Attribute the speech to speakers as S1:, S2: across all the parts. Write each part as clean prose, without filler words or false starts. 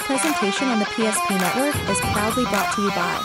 S1: presentation on the PSP Network is proudly brought to you by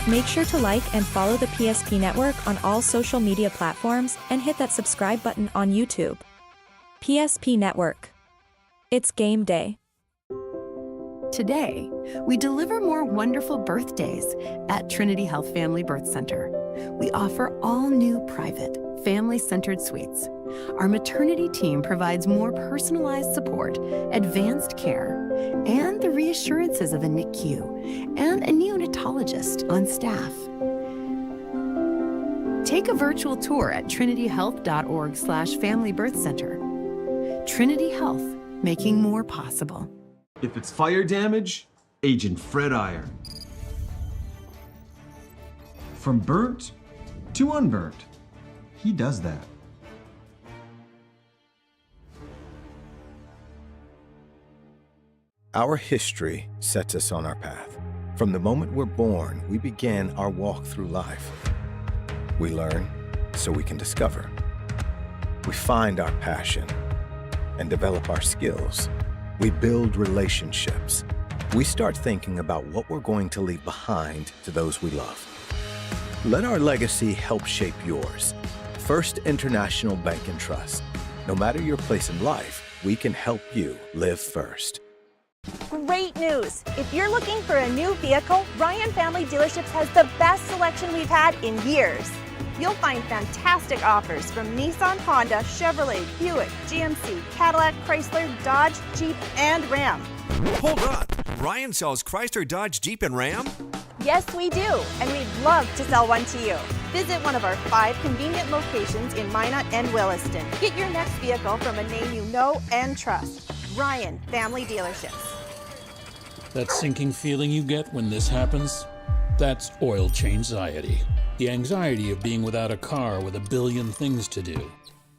S1: Make sure to like and follow the PSP Network on all social media platforms and hit that subscribe button on YouTube. PSP Network. It's game day.
S2: Today, we deliver more wonderful birthdays at Trinity Health Family Birth Center. We offer all new private, family-centered suites. Our maternity team provides more personalized support, advanced care, and the reassurances of a NICU and a neonatologist on staff. Take a virtual tour at trinityhealth.org/Family Birth Center. Trinity Health, making more possible.
S3: If it's fire damage, Agent Fred Iron. From burnt to unburnt, he does that.
S4: Our history sets us on our path. From the moment we're born, we begin our walk through life. We learn so we can discover. We find our passion and develop our skills. We build relationships. We start thinking about what we're going to leave behind to those we love. Let our legacy help shape yours. First International Bank and Trust. No matter your place in life, we can help you live first.
S5: Great news! If you're looking for a new vehicle, Ryan Family Dealerships has the best selection we've had in years. You'll find fantastic offers from Nissan, Honda, Chevrolet, Buick, GMC, Cadillac, Chrysler, Dodge, Jeep, and Ram.
S6: Hold on! Ryan sells Chrysler, Dodge, Jeep, and Ram?
S5: Yes, we do, and we'd love to sell one to you. Visit one of our 5 convenient locations in Minot and Williston. Get your next vehicle from a name you know and trust. Ryan Family Dealerships.
S7: That sinking feeling you get when this happens? That's oil change-anxiety. The anxiety of being without a car with a billion things to do.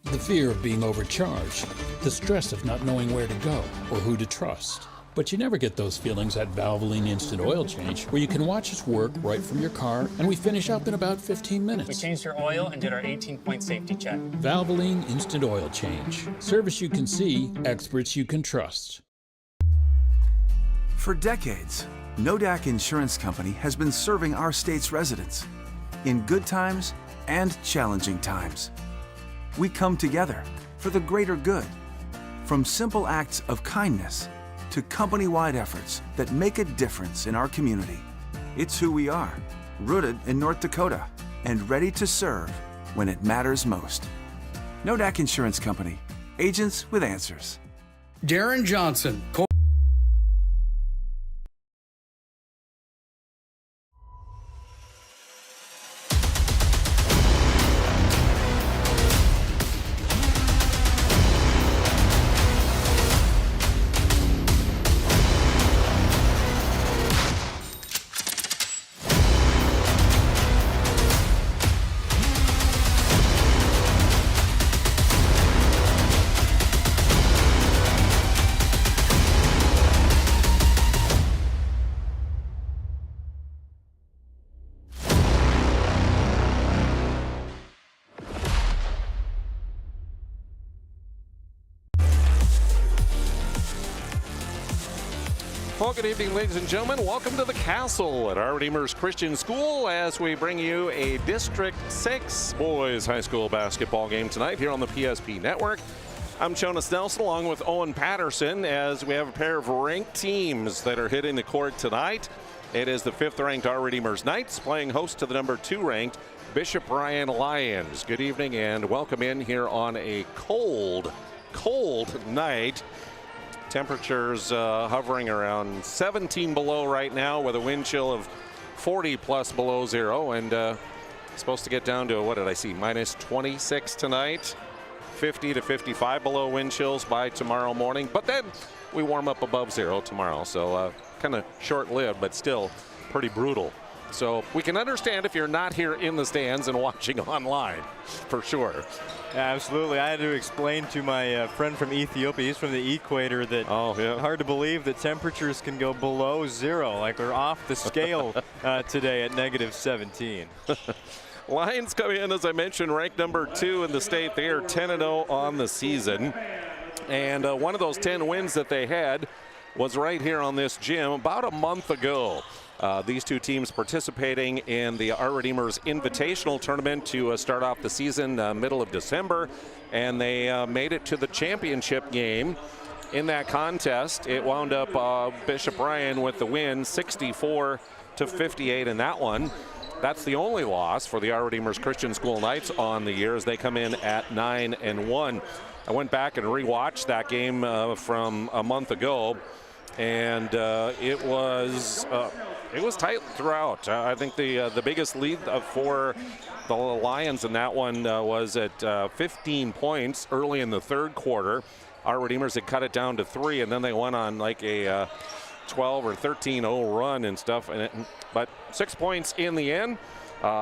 S7: The fear of being overcharged. The stress of not knowing where to go or who to trust. But you never get those feelings at Valvoline Instant Oil Change, where you can watch us work right from your car, and we finish up in about 15 minutes.
S8: We changed your oil and did our 18-point safety check.
S7: Valvoline Instant Oil Change. Service you can see, experts you can trust.
S9: For decades, Nodak Insurance Company has been serving our state's residents in good times and challenging times. We come together for the greater good, from simple acts of kindness to company-wide efforts that make a difference in our community. It's who we are, rooted in North Dakota and ready to serve when it matters most. Nodak Insurance Company, agents with answers.
S10: Darren Johnson.
S11: Well, good evening, ladies and gentlemen. Welcome to the Castle at our Redeemers Christian School as we bring you a District 6 boys high school basketball game tonight here on the PSP Network. I'm Jonas Nelson along with Owen Patterson as we have a pair of ranked teams that are hitting the court tonight. It is the 5th ranked our Redeemers Knights playing host to the number 2 ranked Bishop Bryan Lions. Good evening and welcome in here on a cold night. Temperatures hovering around 17 below right now with a wind chill of 40 plus below zero, and supposed to get down to, what did I see, minus 26 tonight, 50 to 55 below wind chills by tomorrow morning, but then we warm up above zero tomorrow, so kind of short-lived but still pretty brutal. So we can understand if you're not here in the stands and watching online, for sure.
S12: Absolutely. I had to explain to my friend from Ethiopia, he's from the equator, that hard to believe that temperatures can go below zero, like we're off the scale today at negative 17.
S11: Lions come in, as I mentioned, ranked number 2 in the state. They are 10-0 on the season. And one of those 10 wins that they had was right here on this gym about a month ago. These two teams participating in the Our Redeemers Invitational Tournament to start off the season middle of December, and they made it to the championship game. In that contest, it wound up Bishop Bryan with the win, 64 to 58 in that one. That's the only loss for the Our Redeemers Christian School Knights on the year as they come in at 9-1. I went back and rewatched that game from a month ago, and it was tight throughout. I think the biggest lead for the Lions in that one was at 15 points early in the third quarter. Our Redeemers had cut it down to 3, and then they went on like a 12 or 13-0 run and stuff. But 6 points in the end.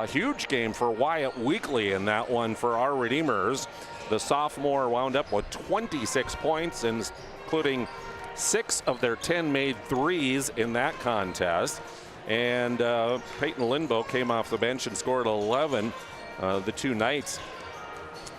S11: Huge game for Wyatt Weekly in that one for Our Redeemers. The sophomore wound up with 26 points, including 6 of their 10 made threes in that contest. And Peyton Lindbo came off the bench and scored 11. The two Knights,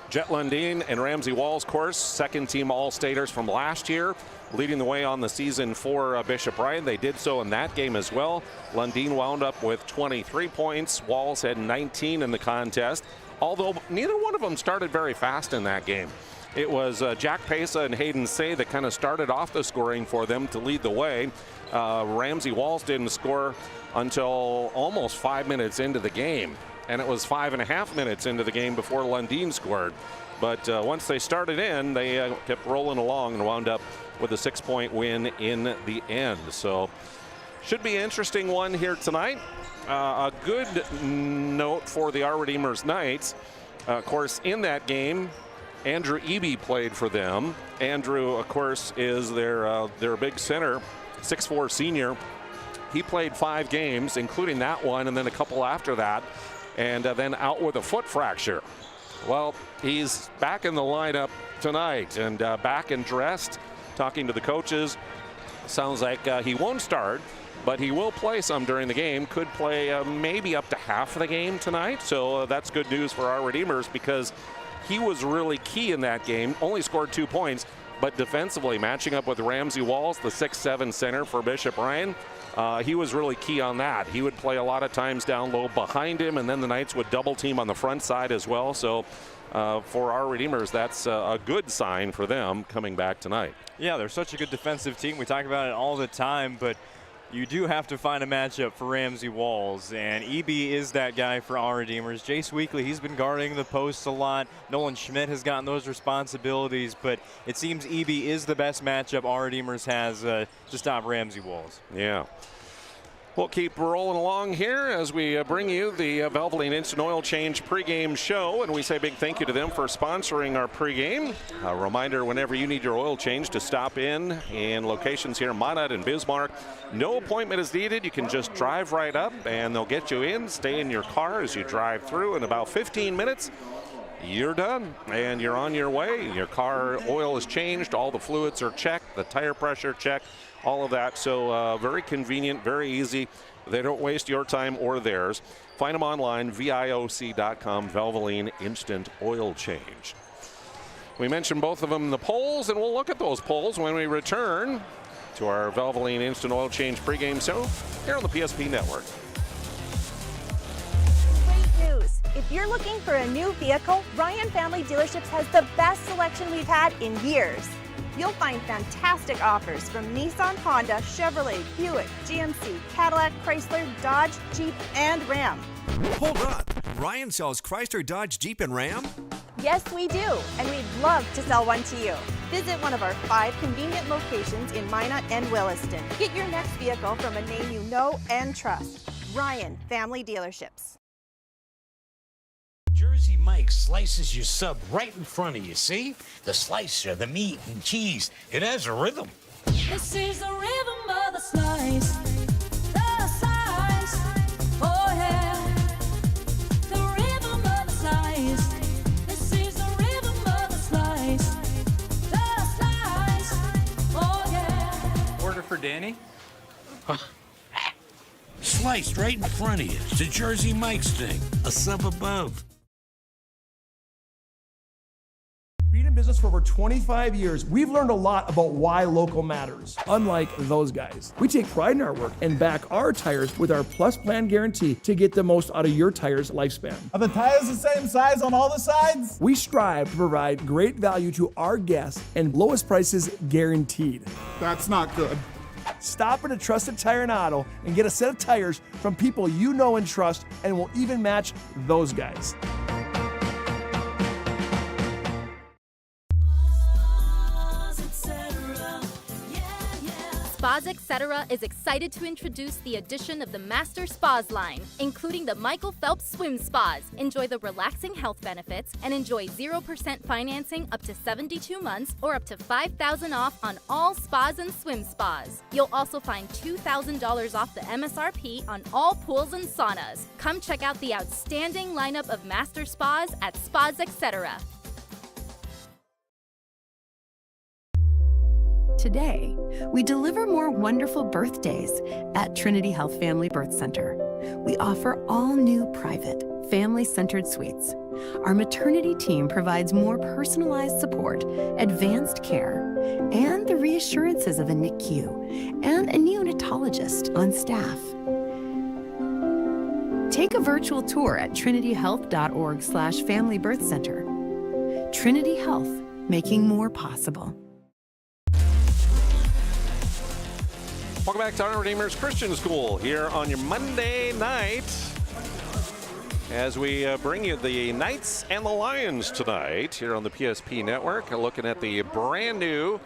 S11: Jet Lundeen and Ramsey Walls, course, second team All-Staters from last year, leading the way on the season for Bishop Bryan. They did so in that game as well. Lundeen wound up with 23 points. Walls had 19 in the contest, although neither one of them started very fast in that game. It was Jack Pesa and Hayden Say that kind of started off the scoring for them to lead the way. Ramsey Walls didn't score until almost 5 minutes into the game, and it was 5.5 minutes into the game before Lundeen scored. But once they started in, they kept rolling along and wound up with a 6-point win in the end. So should be an interesting one here tonight. A good note for the Our Redeemers Knights, of course, in that game, Andrew Eby played for them. Andrew, of course, is their big center, 6'4" senior. He played 5 games, including that one, and then a couple after that, and then out with a foot fracture. Well, he's back in the lineup tonight and back and dressed, talking to the coaches. sounds like he won't start, but he will play some during the game. Could play maybe up to half of the game tonight. So that's good news for our Redeemers, because he was really key in that game. Only scored 2 points, but defensively, matching up with Ramsey Walls, the 6'7" center for Bishop Ryan, he was really key on that. He would play a lot of times down low behind him, and then the Knights would double team on the front side as well. So for our Redeemers, that's a good sign for them coming back tonight.
S12: Yeah, they're such a good defensive team. We talk about it all the time, but you do have to find a matchup for Ramsey Walls, and EB is that guy for our Redeemers. Jace Weekly, he's been guarding the posts a lot. Nolan Schmidt has gotten those responsibilities, but it seems EB is the best matchup our Redeemers has to stop Ramsey Walls.
S11: Yeah. We'll keep rolling along here as we bring you the Valvoline Instant Oil Change pregame show, and we say big thank you to them for sponsoring our pregame. A reminder, whenever you need your oil change, to stop in locations here in Minot and Bismarck. No appointment is needed. You can just drive right up and they'll get you in. Stay in your car as you drive through. In about 15 minutes, you're done and you're on your way. Your car oil is changed. All the fluids are checked. The tire pressure checked. All of that. So very convenient, very easy. They don't waste your time or theirs. Find them online, VIOC.com, Valvoline Instant Oil Change. We mentioned both of them in the polls, and we'll look at those polls when we return to our Valvoline Instant Oil Change pregame show here on the PSP Network.
S5: Great news! If you're looking for a new vehicle, Ryan Family Dealerships has the best selection we've had in years. You'll find fantastic offers from Nissan, Honda, Chevrolet, Buick, GMC, Cadillac, Chrysler, Dodge, Jeep, and Ram.
S6: Hold on. Ryan sells Chrysler, Dodge, Jeep, and Ram?
S5: Yes, we do, and we'd love to sell one to you. Visit one of our 5 convenient locations in Minot and Williston. Get your next vehicle from a name you know and trust. Ryan Family Dealerships.
S13: Jersey Mike slices your sub right in front of you, see? The slicer, the meat and cheese, it has a rhythm.
S14: This is the rhythm of the slice. The slice, oh yeah. The rhythm of the slice. This is the rhythm of the slice. The slice, oh yeah.
S10: Order for Danny?
S13: Sliced right in front of you. It's the Jersey Mike's thing. A sub above.
S15: Being in business for over 25 years, we've learned a lot about why local matters. Unlike those guys, we take pride in our work and back our tires with our Plus Plan guarantee to get the most out of your tire's lifespan.
S16: Are the tires the same size on all the sides?
S15: We strive to provide great value to our guests and lowest prices guaranteed.
S16: That's not good.
S15: Stop at a trusted tire and auto and get a set of tires from people you know and trust, and we'll even match those guys.
S17: Spas Etc. is excited to introduce the addition of the Master Spas line, including the Michael Phelps Swim Spas. Enjoy the relaxing health benefits and enjoy 0% financing up to 72 months or up to $5,000 off on all spas and swim spas. You'll also find $2,000 off the MSRP on all pools and saunas. Come check out the outstanding lineup of Master Spas at Spas Etc.
S2: Today, we deliver more wonderful birthdays at Trinity Health Family Birth Center. We offer all new private, family-centered suites. Our maternity team provides more personalized support, advanced care, and the reassurances of a NICU and a neonatologist on staff. Take a virtual tour at trinityhealth.org/Family Birth Center. Trinity Health, making more possible.
S11: Welcome back to our Redeemers Christian School here on your Monday night as we bring you the Knights and the Lions tonight here on the PSP Network. Looking at the brand new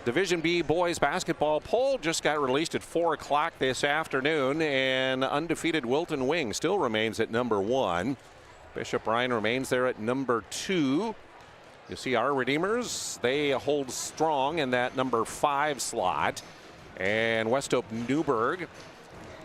S11: Division B boys basketball poll. Just got released at 4 o'clock this afternoon, and undefeated Wilton Wing still remains at number 1. Bishop Ryan remains there at number 2. You see our Redeemers, they hold strong in that number 5 slot. And West Hope Newburgh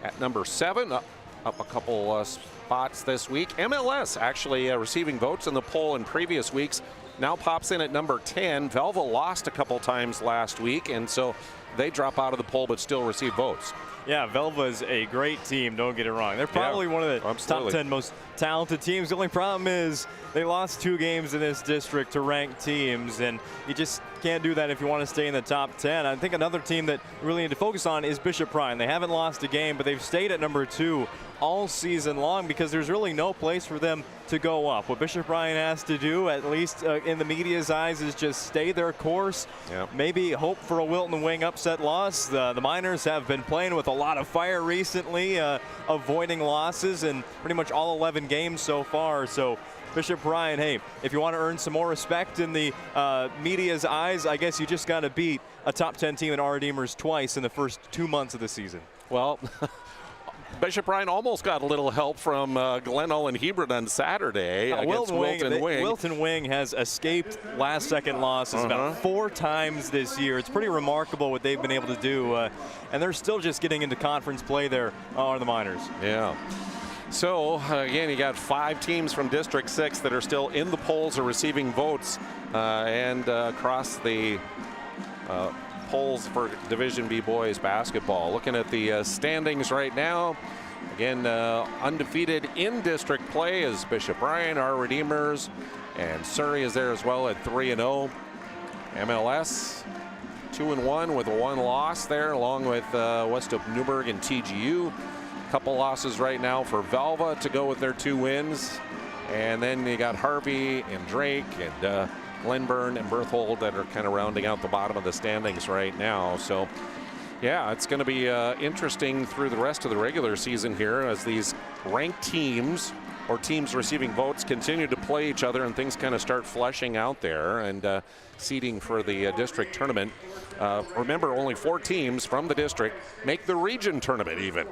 S11: at number 7, up a couple spots this week. MLS actually receiving votes in the poll in previous weeks. now pops in at number 10. Velva lost a couple times last week, and so they drop out of the poll but still receive votes.
S12: Yeah, Velva is a great team, don't get it wrong. They're probably one of the top 10 most talented teams. The only problem is they lost 2 games in this district to ranked teams, and you just can't do that if you want to stay in the top 10. I think another team that we really need to focus on is Bishop Bryan. They haven't lost a game, but they've stayed at number 2 all season long because there's really no place for them to go up. What Bishop Bryan has to do, at least in the media's eyes, is just stay their course. Maybe hope for a Wilton Wing upset loss. The Miners have been playing with a lot of fire recently, avoiding losses in pretty much all 11 games so far. So Bishop Bryan, hey, if you want to earn some more respect in the media's eyes, I guess you just got to beat a top 10 team in our Redeemers twice in the first 2 months of the season.
S11: Well, Bishop Bryan almost got a little help from Glenelg and Hebron on Saturday against Wilton Wing.
S12: Wilton Wing has escaped last-second losses about 4 times this year. It's pretty remarkable what they've been able to do, and they're still just getting into conference play there on the Miners.
S11: Yeah. So, again, you got 5 teams from District 6 that are still in the polls or receiving votes, and across the polls for Division B boys basketball. Looking at the standings right now, again, undefeated in district play is Bishop Bryan, our Redeemers, and Surrey is there as well at 3-0. MLS 2-1 with 1 loss there, along with West of Newburgh and TGU. Couple losses right now for Velva to go with their 2 wins, and then you got Harvey and Drake and Glenburn and Berthold that are kind of rounding out the bottom of the standings right now. So yeah, it's going to be interesting through the rest of the regular season here as these ranked teams or teams receiving votes continue to play each other and things kind of start fleshing out there and seeding for the district tournament. Remember, only 4 teams from the district make the region tournament even.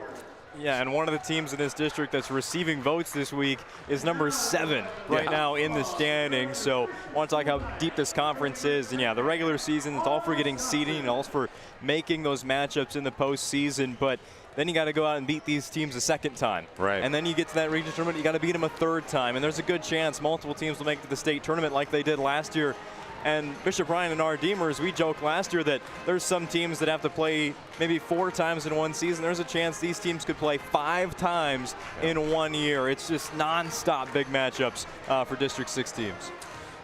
S12: Yeah, and one of the teams in this district that's receiving votes this week is number 7 right now in the standings. So I want to talk how deep this conference is. And yeah, the regular season, it's all for getting seeding and all for making those matchups in the postseason. But then you got to go out and beat these teams a 2nd time.
S11: Right.
S12: And then you get to that region tournament, you got to beat them a 3rd time. And there's a good chance multiple teams will make it to the state tournament like they did last year. And Bishop Bryan and our Redeemers, we joked last year that there's some teams that have to play maybe 4 times in one season. There's a chance these teams could play 5 times in 1 year. It's just non-stop big matchups for District 6 teams.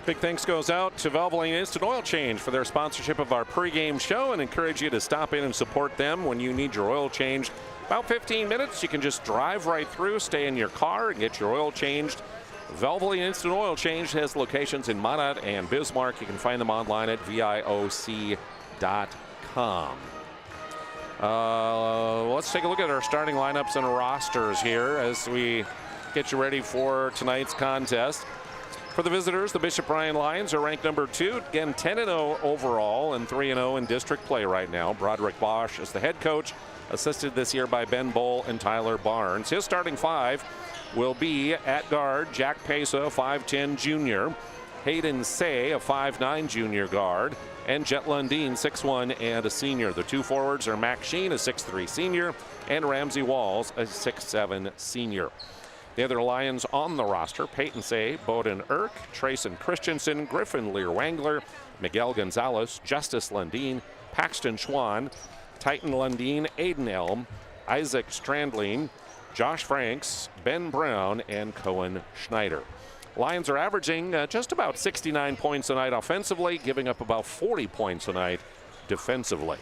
S11: Big thanks goes out to Valvoline Instant Oil Change for their sponsorship of our pregame show, and encourage you to stop in and support them when you need your oil changed. About 15 minutes, you can just drive right through, stay in your car, and get your oil changed. Valvoline Instant Oil Change has locations in Minot and Bismarck. You can find them online at VIOC.com. Let's take a look at our starting lineups and rosters here as we get you ready for tonight's contest. For the visitors, the Bishop Bryan Lions are ranked number 2. Again, 10-0 overall and 3-0 in district play right now. Broderick Bosch is the head coach, assisted this year by Ben Bull and Tyler Barnes. His starting 5 will be at guard, Jack Pesa, 5'10 junior, Hayden Say, a 5'9 junior guard, and Jet Lundeen, 6'1 and a senior. The 2 forwards are Mac Sheen, a 6'3 senior, and Ramsey Walls, a 6'7 senior. The other Lions on the roster: Peyton Say, Bowden Irk, Trayson Christensen, Griffin Lear-Wangler, Miguel Gonzalez, Justice Lundeen, Paxton Schwan, Titan Lundeen, Aiden Elm, Isaac Strandling, Josh Franks, Ben Brown, and Cohen Schneider. Lions are averaging just about 69 points a night offensively, giving up about 40 points a night defensively.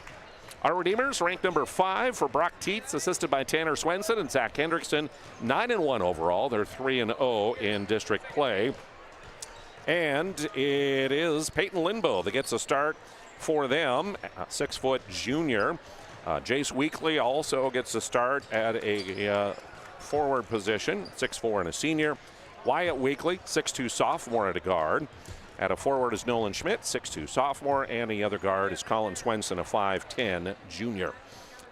S11: Our Redeemers ranked number 5 for Brock Tietz, assisted by Tanner Swenson and Zach Hendrickson, 9-1 overall. They're 3-0 in district play. And it is Peyton Linbow that gets a start for them, 6-foot junior. Jace Weekly also gets a start at a forward position, 6'4 and a senior. Wyatt Weekly, 6'2 sophomore at a guard. At a forward is Nolan Schmidt, 6'2 sophomore, and the other guard is Colin Swenson, a 5'10 junior.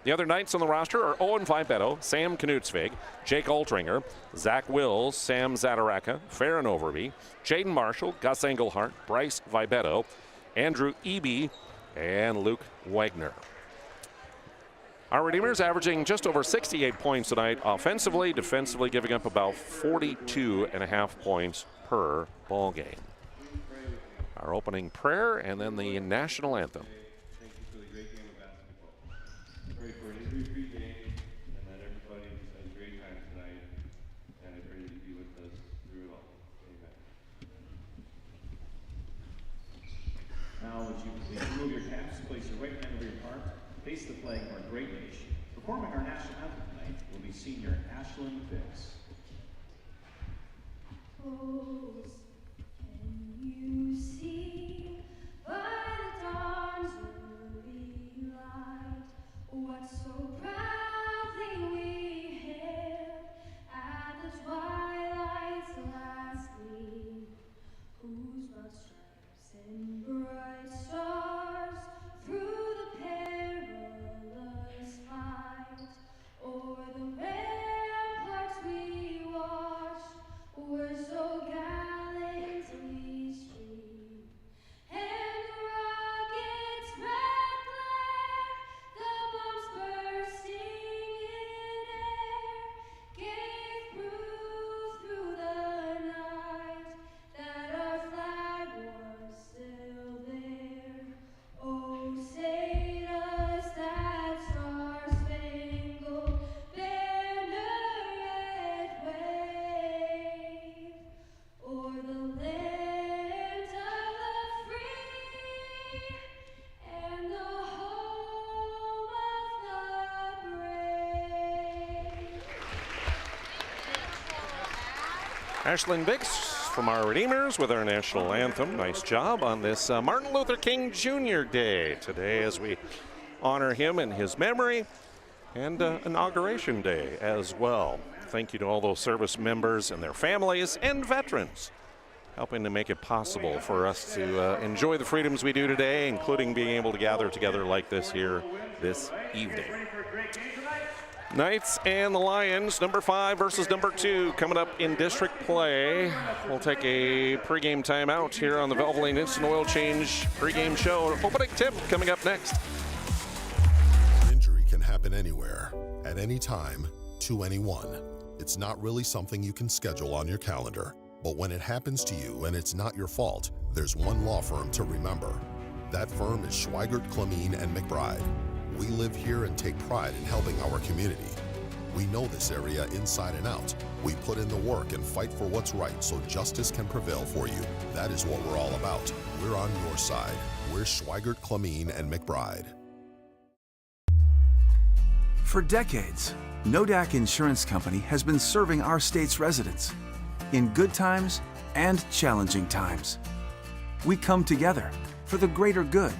S11: The other Knights on the roster are Owen Vibetto, Sam Knutsvig, Jake Altringer, Zach Wills, Sam Zadaraka, Farron Overby, Jaden Marshall, Gus Engelhart, Bryce Vibetto, Andrew Eby, and Luke Wagner. Our Redeemers averaging just over 68 points tonight offensively, defensively giving up about 42.5 points per ball game. our opening prayer, and then the national anthem.
S18: Thank you for the great game of basketball. Pray for an injury-free game, and that everybody has a great time tonight. And I pray you be with us through it all. Amen.
S19: Now, as you please remove your caps, place your right hand over your heart, face the flag of our great nation. Performing our national anthem tonight will be Senior Ashlyn Biggs.
S14: Can you see by the dawn's early light what so proudly we hailed at the twilight's last gleam, whose broad stripes and bright stars through the perilous fight o'er the ramparts we watched were so gallantly streamed, and the rocket's red glare, the bombs bursting in air, gave proof through the night that our flag was still there. Oh, say does that star-spangled banner yet wave o'er the land of the free and the home of the brave?
S11: Ashlyn Biggs from our Redeemers with our national anthem. Nice job on this Martin Luther King Jr. Day today as we honor him in his memory, and Inauguration Day as well. Thank you to all those service members and their families and veterans helping to make it possible for us to enjoy the freedoms we do today, including being able to gather together like this here this evening. Knights and the Lions, number 5 versus number 2, coming up in district play. We'll take a pregame timeout here on the Valvoline Instant Oil Change pregame show. Opening tip coming up next.
S20: Injury can happen anywhere, at any time, to anyone. It's not really something you can schedule on your calendar. But when it happens to you and it's not your fault, there's one law firm to remember. That firm is Schweigert, Clemene, and McBride. We live here and take pride in helping our community. We know this area inside and out. We put in the work and fight for what's right so justice can prevail for you. That is what we're all about. We're on your side. We're Schweigert, Clemene, and McBride.
S9: For decades, Nodak Insurance Company has been serving our state's residents in good times and challenging times. We come together for the greater good,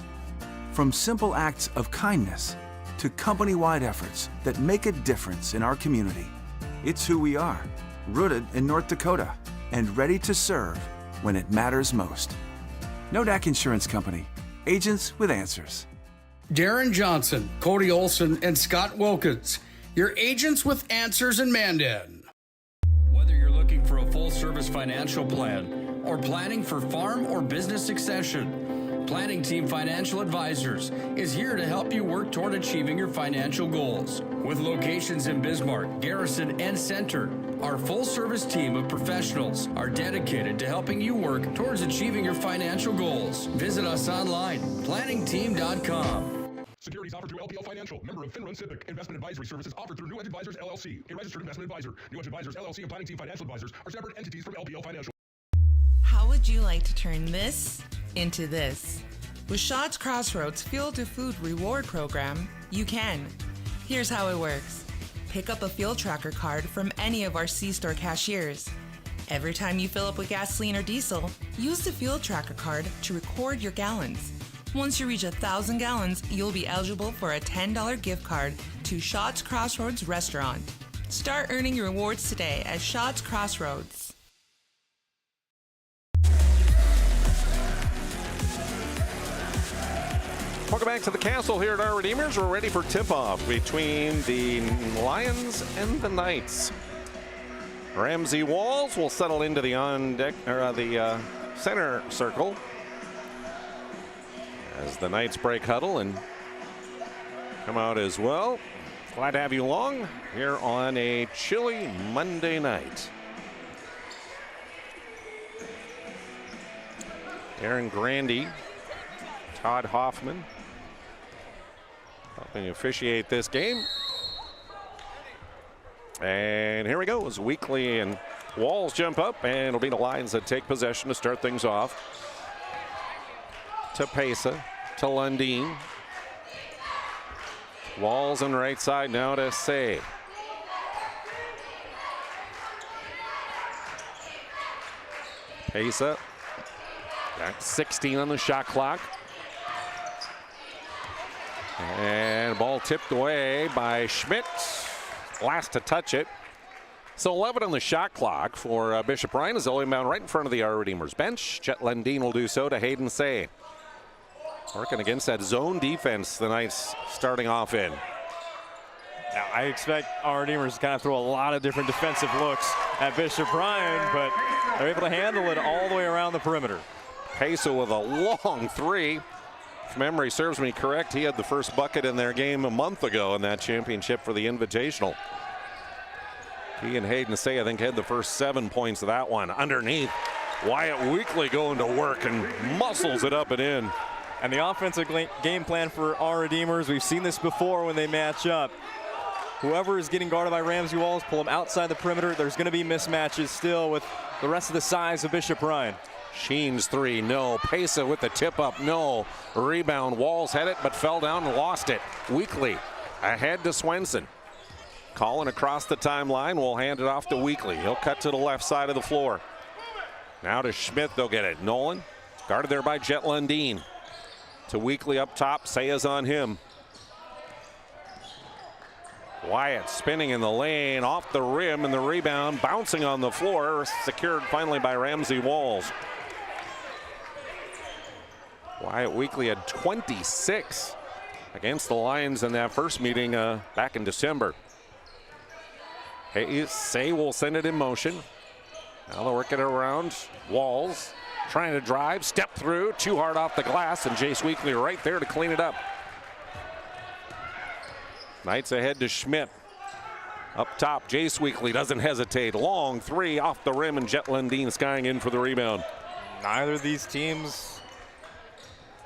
S9: from simple acts of kindness to company-wide efforts that make a difference in our community. It's who we are, rooted in North Dakota and ready to serve when it matters most. Nodak Insurance Company, agents with answers.
S10: Darren Johnson, Cody Olson, and Scott Wilkins, your agents with answers in Mandan. Whether you're looking for a full-service financial plan or planning for farm or business succession, Planning Team Financial Advisors is here to help you work toward achieving your financial goals. With locations in Bismarck, Garrison, and Center, our full-service team of professionals are dedicated to helping you work towards achieving your financial goals. Visit us online, planningteam.com.
S21: Securities offered through LPL Financial, member of Finland Civic. Investment advisory services offered through New Edge Advisors LLC, a registered investment advisor. New Edge Advisors LLC and Planning Team Financial Advisors are separate entities from LPL Financial.
S22: How would you like to turn this into this? With Shaw's Crossroads Fuel to Food Reward Program, you can. Here's how it works. Pick up a fuel tracker card from any of our C-store cashiers. Every time you fill up with gasoline or diesel, use the fuel tracker card to record your gallons. Once you reach 1,000 gallons, you'll be eligible for a $10 gift card to Shaw's Crossroads Restaurant. Start earning your rewards today at Shaw's Crossroads.
S11: Welcome back to the castle here at our Redeemers. We're ready for tip-off between the Lions and the Knights. Ramsey Walls will settle into the on-deck or the center circle as the Knights break huddle and come out as well. Glad to have you along here on a chilly Monday night. Aaron Grandy, Todd Hoffman helping officiate this game. And here we go as Weekly and Walls jump up, and it'll be the Lions that take possession to start things off. To Pesa, to Lundeen. Walls on the right side now to Say. Pesa, back 16 on the shot clock. And ball tipped away by Schmidt. Last to touch it. So 11 on the shot clock for Bishop Ryan as they'll inbound right in front of the Our Redeemers bench. Chet Lundeen will do so to Hayden Say. Working against that zone defense the Knights starting off in.
S12: Now, I expect Our Redeemers to kind of throw a lot of different defensive looks at Bishop Ryan, but they're able to handle it all the way around the perimeter.
S11: Pesa with a long three. If memory serves me correct, he had the first bucket in their game a month ago in that championship for the Invitational. He and Hayden Say, I think, had the first 7 points of that one. Underneath, Wyatt Weekly going to work and muscles it up and in.
S12: And the offensive game plan for Our Redeemers, we've seen this before when they match up. Whoever is getting guarded by Ramsey Walls, pull them outside the perimeter. There's going to be mismatches still with the rest of the size of Bishop Ryan.
S11: Sheen's three, no. Pesa with the tip up, no. Rebound, Walls had it, but fell down and lost it. Weekly ahead to Swenson. Calling across the timeline, we'll hand it off to Weekly. He'll cut to the left side of the floor. Now to Schmidt, they'll get it. Nolan, guarded there by Jet Lundeen. To Weekly up top, Saya's on him. Wyatt spinning in the lane, off the rim, and the rebound bouncing on the floor, secured finally by Ramsey Walls. Wyatt Weekly had 26 against the Lions in that first meeting back in December. Say will send it in motion. Now they'll work it around. Walls trying to drive, step through, too hard off the glass, and Jace Weekly right there to clean it up. Knights ahead to Schmidt. Up top, Jace Weekly doesn't hesitate. Long three off the rim, and Jet Lundeen skying in for the rebound.
S12: Neither of these teams,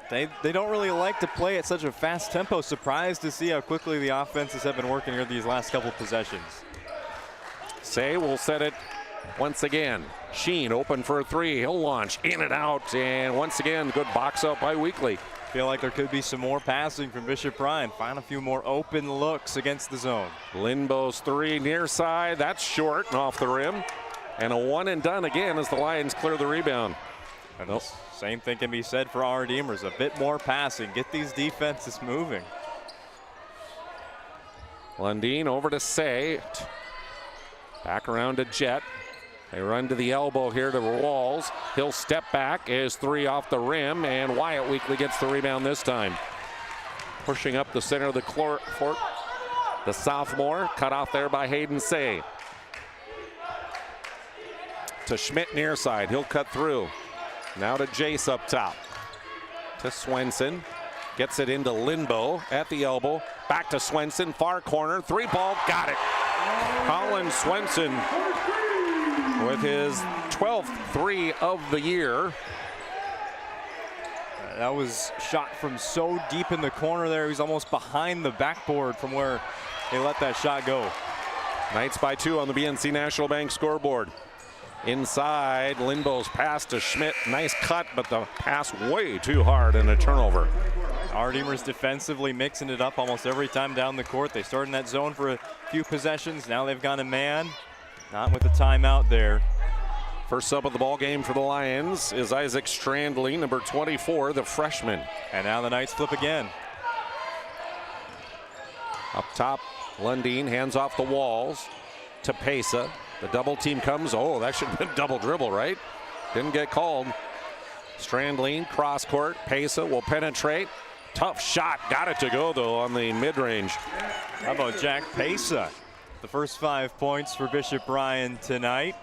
S12: they don't really like to play at such a fast tempo. Surprised to see how quickly the offenses have been working here these last couple possessions.
S11: Say will set it once again. Sheen open for a three. He'll launch in and out, and once again, good box up by Weekly.
S12: Feel like there could be some more passing from Bishop Ryan. Find a few more open looks against the zone.
S11: Lindbo's three near side. That's short and off the rim. And a one and done again as the Lions clear the rebound.
S12: And the same thing can be said for Our Redeemers. A bit more passing. Get these defenses moving.
S11: Lundeen over to Say. Back around to Jet. They run to the elbow here to Walls. He'll step back, is three off the rim, and Wyatt Weekly gets the rebound this time. Pushing up the center of the court, the sophomore, cut off there by Hayden Say. To Schmidt near side, he'll cut through. Now to Jace up top. To Swenson, gets it into Lindbo at the elbow. Back to Swenson, far corner, three ball, got it. Colin Swenson with his 12th three of the year.
S12: That was shot from so deep in the corner there. He's almost behind the backboard from where they let that shot go.
S11: Knights by 2 on the BNC National Bank scoreboard. Inside, Lindbo's pass to Schmidt. Nice cut, but the pass way too hard and a turnover.
S12: Our Redeemers defensively mixing it up almost every time down the court. They started in that zone for a few possessions. Now they've gone a man. Not with the timeout there.
S11: First sub of the ball game for the Lions is Isaac Strandling, number 24, the freshman.
S12: And now the Knights flip again.
S11: Up top, Lundeen hands off the Walls to Pesa. The double team comes. Oh, that should have been double dribble, right? Didn't get called. Strandling, cross court. Pesa will penetrate. Tough shot. Got it to go, though, on the mid-range.
S12: How about Jack Pesa? The first 5 points for Bishop Ryan tonight.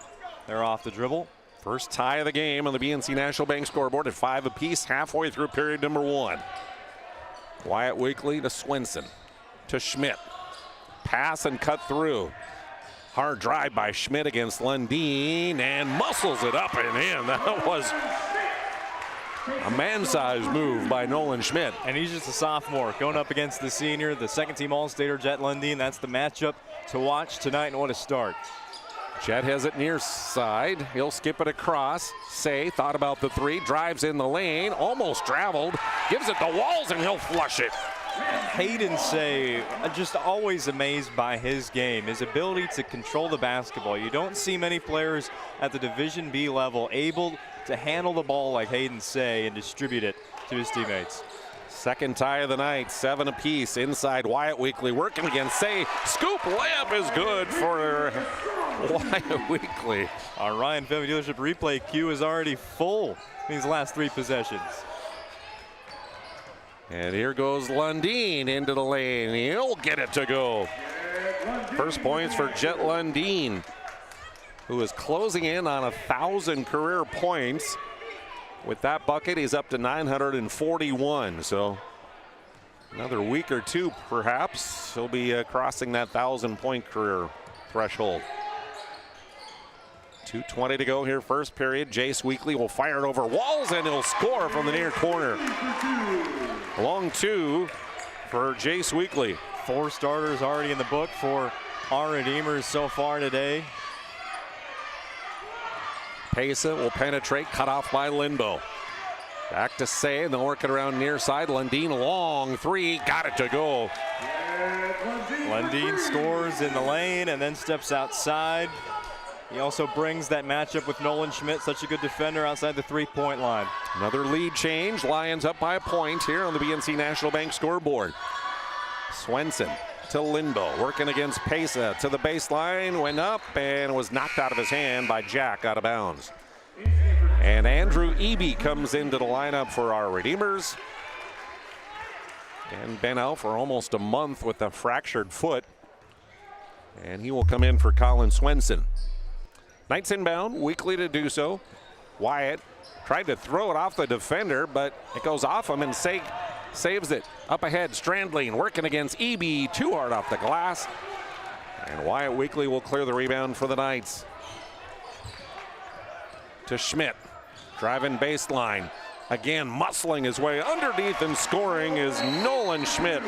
S12: They're off the dribble.
S11: First tie of the game on the BNC National Bank scoreboard at 5 apiece, halfway through period number 1. Wyatt Weekly to Swenson. To Schmidt. Pass and cut through. Hard drive by Schmidt against Lundeen, and muscles it up and in. That was A man-sized move by Nolan Schmidt.
S12: And he's just a sophomore going up against the senior, the second-team All-Stater, Jet Lundeen. That's the matchup to watch tonight, and what a start.
S11: Jet has it near side. He'll skip it across. Say thought about the three, drives in the lane, almost traveled, gives it to Walls, and he'll flush it.
S12: Hayden Say, just always amazed by his game, his ability to control the basketball. You don't see many players at the Division B level able to handle the ball like Hayden Say and distribute it to his teammates.
S11: Second tie of the night, 7 apiece. Inside, Wyatt Weekly working against Say. Scoop layup is good for Wyatt Weekly.
S12: Our Ryan Family Dealership replay queue is already full in these last 3 possessions.
S11: And here goes Lundeen into the lane. He'll get it to go. First points for Jet Lundeen, who is closing in on 1,000 career points. With that bucket, he's up to 941. So another week or two, perhaps, he'll be crossing that 1,000-point career threshold. 2:20 to go here, first period. Jace Weekly will fire it over Walls, and he'll score from the near corner. Long 2 for Jace Weekly.
S12: 4 starters already in the book for our Redeemers so far today.
S11: Pesa will penetrate, cut off by Lindbo. Back to Say, and they'll work it around near side. Lundeen, long 3, got it to go.
S12: Lundeen scores in the lane and then steps outside. He also brings that matchup with Nolan Schmidt, such a good defender outside the 3-point line.
S11: Another lead change. Lions up by a point here on the BNC National Bank scoreboard. Swenson to Lindbo, working against Pesa to the baseline, went up and was knocked out of his hand by Jack out of bounds. And Andrew Eby comes into the lineup for our Redeemers. And been out for almost a month with a fractured foot. And he will come in for Colin Swenson. Knights inbound, Weekly to do so. Wyatt tried to throw it off the defender, but it goes off him, and saves it. Up ahead, Strandling working against Eby, too hard off the glass. And Wyatt Weekly will clear the rebound for the Knights. To Schmidt, driving baseline. Again, muscling his way underneath and scoring is Nolan Schmidt.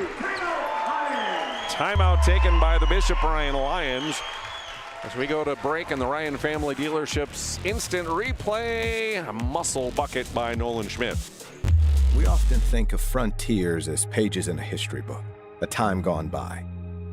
S11: Timeout taken by the Bishop Ryan Lions. As we go to break in the Ryan Family Dealerships instant replay, a muscle bucket by Nolan Schmidt.
S4: We often think of frontiers as pages in a history book, a time gone by.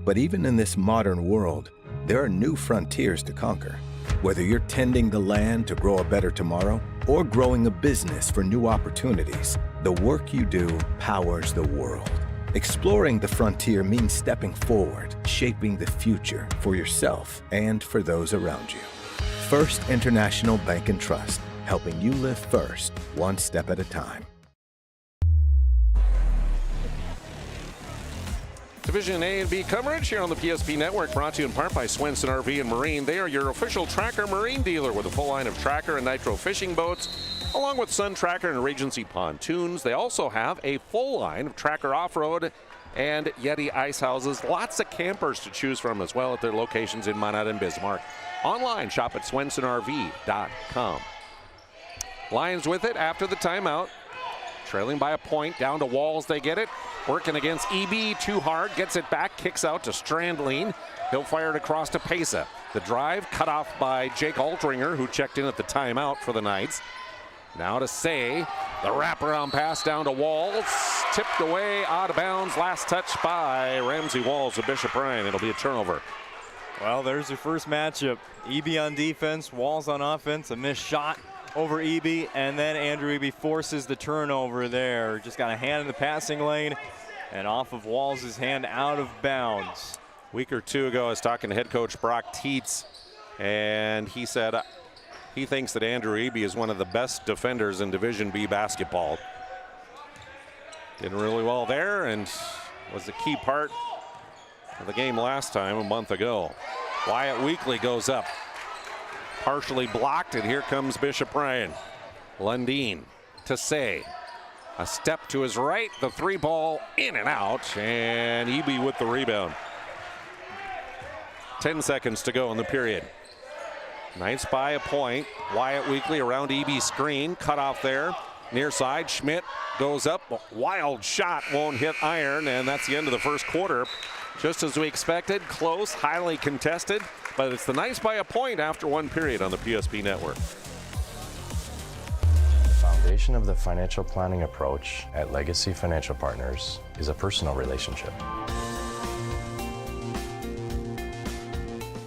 S4: But even in this modern world, there are new frontiers to conquer. Whether you're tending the land to grow a better tomorrow or growing a business for new opportunities, the work you do powers the world. Exploring the frontier means stepping forward, shaping the future for yourself and for those around you. First International Bank and Trust, helping you live first, one step at a time.
S11: Division A and B coverage here on the PSP Network, brought to you in part by Swenson RV and Marine. They are your official Tracker Marine dealer with a full line of Tracker and Nitro fishing boats, along with Sun Tracker and Regency pontoons. They also have a full line of Tracker off-road and Yeti ice houses. Lots of campers to choose from as well at their locations in Minot and Bismarck. Online, shop at swensonrv.com. Lions with it after the timeout. Trailing by a point, down to Walls, they get it. Working against Eby, too hard, gets it back, kicks out to Strandling. He'll fire it across to Pesa. The drive cut off by Jake Altringer, who checked in at the timeout for the Knights. Now to Say, the wraparound pass down to Walls, tipped away, out of bounds, last touch by Ramsey Walls of Bishop Ryan. It'll be a turnover.
S12: Well, there's your first matchup. Eby on defense, Walls on offense, a missed shot over Eby, and then Andrew Eby forces the turnover there. Just got a hand in the passing lane and off of Walls' hand out of bounds.
S11: A week or two ago, I was talking to head coach Brock Tietz, and he said he thinks that Andrew Eby is one of the best defenders in Division B basketball. Did really well there and was a key part of the game last time a month ago. Wyatt Weekly goes up. Partially blocked, and here comes Bishop Ryan. Lundeen to Say. A step to his right, the 3-ball in and out, and Eby with the rebound. 10 seconds to go in the period. Knights by a point. Wyatt Weekly around Eby's screen, cut off there. Near side, Schmidt goes up, wild shot, won't hit iron, and that's the end of the first quarter. Just as we expected, close, highly contested, but it's the Knights by a point after one period on the PSP network.
S1: The foundation of the financial planning approach at Legacy Financial Partners is a personal relationship.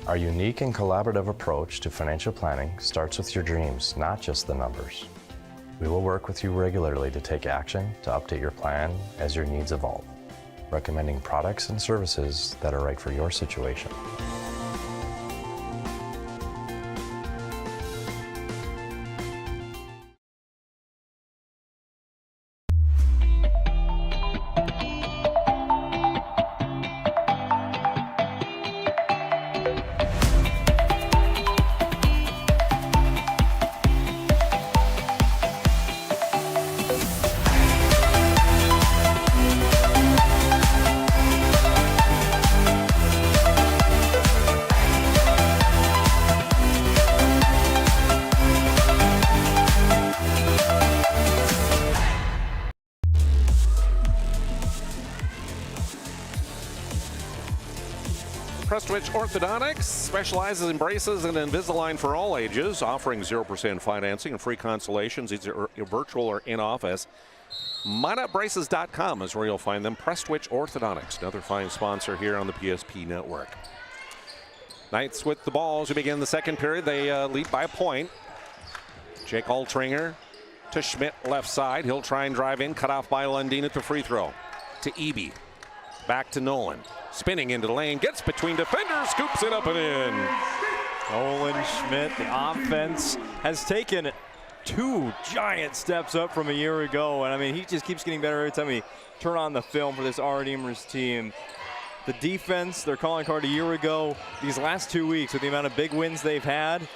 S1: Our unique and collaborative approach to financial planning starts with your dreams, not just the numbers. We will work with you regularly to take action to update your plan as your needs evolve, recommending products and services that are right for your situation.
S11: Prestwich Orthodontics specializes in braces and Invisalign for all ages, offering 0% financing and free consultations, either virtual or in office. MyNutBraces.com is where you'll find them. Prestwich Orthodontics, another fine sponsor here on the PSP network. Knights with the ball as we begin the second period. They lead by a point. Jake Altringer to Schmidt, left side. He'll try and drive in, cut off by Lundin at the free throw. To Eby. Back to Nolan. Spinning into the lane, gets between defenders, scoops it up and in.
S12: Nolan Schmidt, the offense has taken 2 giant steps up from a year ago. And I mean, he just keeps getting better every time we turn on the film for this Redeemers team. The defense, their calling card a year ago, these last 2 weeks with the amount of big wins they've had,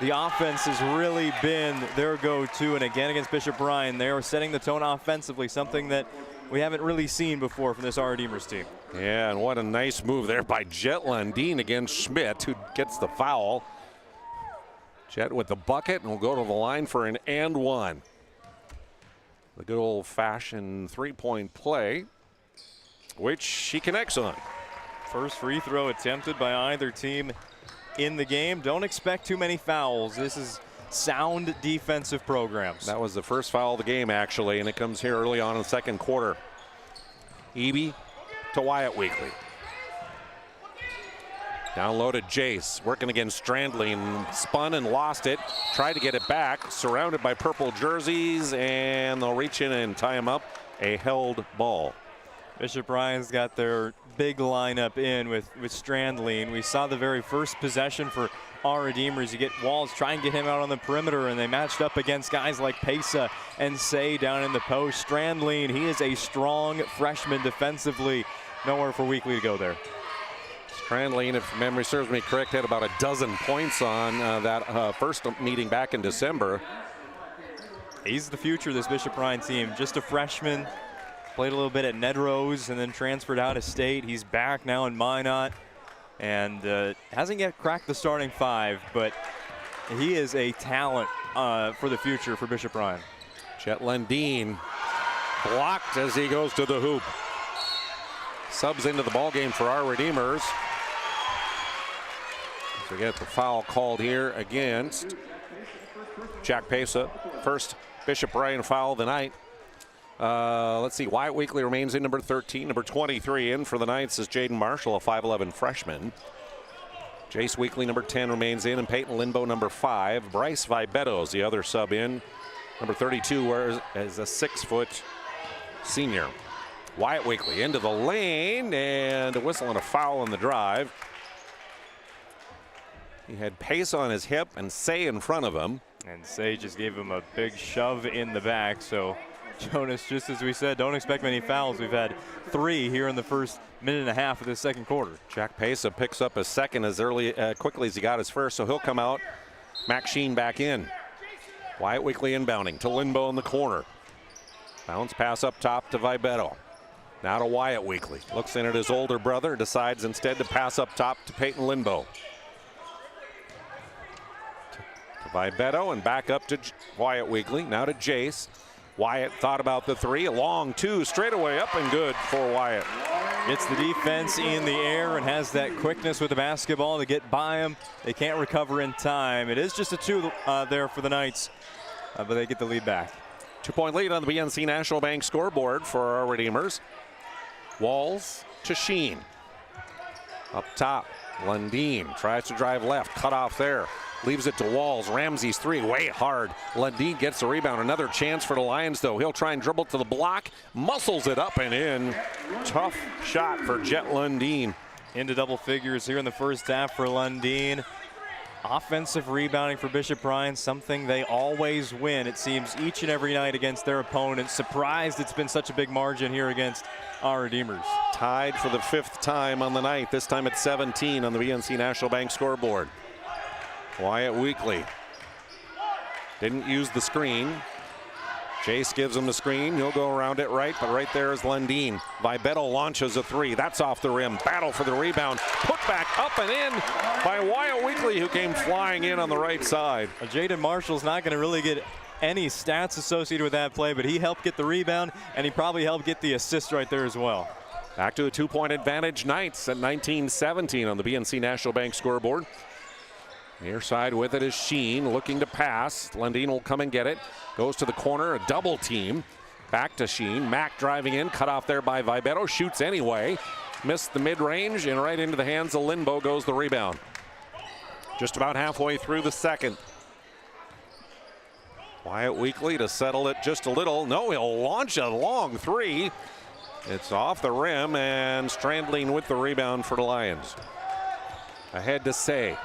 S12: the offense has really been their go-to. And again, against Bishop Bryan, they are setting the tone offensively, something that we haven't really seen before from this Redeemers team.
S11: Yeah, and what a nice move there by Jet Lundin against Schmidt, who gets the foul. Jet with the bucket, and will go to the line for an and one. The good old-fashioned three-point play, which she connects on.
S12: First free throw attempted by either team in the game. Don't expect too many fouls. This is sound defensive programs.
S11: That was the first foul of the game, actually, and it comes here early on in the second quarter. Eby to Wyatt Weekly. Down low to Jace, working against Strandling, spun and lost it, tried to get it back, surrounded by purple jerseys, and they'll reach in and tie him up. A held ball.
S12: Bishop Bryan's got their big lineup in with Strandling. We saw the very first possession for our Redeemers. You get Walls, try and get him out on the perimeter, and they matched up against guys like Pesa and Say down in the post. Strandling, he is a strong freshman defensively. Nowhere for Weekly to go there.
S11: Strandling, if memory serves me correct, had about a dozen points on that first meeting back in December.
S12: He's the future of this Bishop Bryan team. Just a freshman, played a little bit at Ned Rose and then transferred out of state. He's back now in Minot and hasn't yet cracked the starting 5, but he is a talent for the future for Bishop Bryan.
S11: Jet Lundin blocked as he goes to the hoop. Subs into the ball game for our Redeemers. We get the foul called here against Jack Pesa. First Bishop Bryan foul of the night. Let's see, Wyatt Weekly remains in, number 13. Number 23 in for the Knights is Jaden Marshall, a 5'11 freshman. Jace Weekly, number 10, remains in, and Peyton Linbo, number 5. Bryce Vibetto is the other sub in. Number 32 is a 6-foot senior. Wyatt Weekly into the lane, and a whistle and a foul on the drive. He had Pace on his hip and Say in front of him.
S12: And Say just gave him a big shove in the back. So Jonas, just as we said, don't expect many fouls. We've had 3 here in the first minute and a half of this second quarter.
S11: Jack Pesa picks up his second as quickly as he got his first, so he'll come out. Max Sheen back in. Wyatt Weekly inbounding to Linbo in the corner. Bounce pass up top to Vibetto. Now to Wyatt Weekly. Looks in at his older brother, decides instead to pass up top to Peyton Linbo. To Beto and back up to Wyatt Weekly. Now to Jace. Wyatt thought about the three. A long two straight away up and good for Wyatt.
S12: Gets the defense in the air and has that quickness with the basketball to get by him. They can't recover in time. It is just a two there for the Knights, but they get the lead back.
S11: 2-point lead on the BNC National Bank scoreboard for our Redeemers. Walls to Sheen. Up top, Lundeen tries to drive left, cut off there. Leaves it to Walls. Ramsey's three, way hard. Lundeen gets the rebound. Another chance for the Lions, though. He'll try and dribble to the block. Muscles it up and in. Tough shot for Jet Lundeen.
S12: Into double figures here in the first half for Lundeen. Offensive rebounding for Bishop Ryan, something they always win, it seems, each and every night against their opponents. Surprised it's been such a big margin here against our Redeemers.
S11: Tied for the 5th time on the night. This time it's 17 on the BNC National Bank scoreboard. Wyatt Weekly didn't use the screen. Jace gives him the screen. He'll go around it right, but right there is Lundeen. Vibeto launches a three. That's off the rim. Battle for the rebound. Put back up and in by Wyatt Weekly, who came flying in on the right side.
S12: Jaden Marshall's not going to really get any stats associated with that play, but he helped get the rebound, and he probably helped get the assist right there as well.
S11: Back to a 2-point advantage, Knights at 19-17 on the BNC National Bank scoreboard. Near side with it is Sheen looking to pass. Lundeen will come and get it. Goes to the corner, a double team. Back to Sheen. Mack driving in, cut off there by Vibeto. Shoots anyway. Missed the mid-range and right into the hands of Lindbo goes the rebound. Just about halfway through the second. Wyatt Weekly to settle it just a little. No, he'll launch a long three. It's off the rim and Strandling with the rebound for the Lions. Ahead to Say.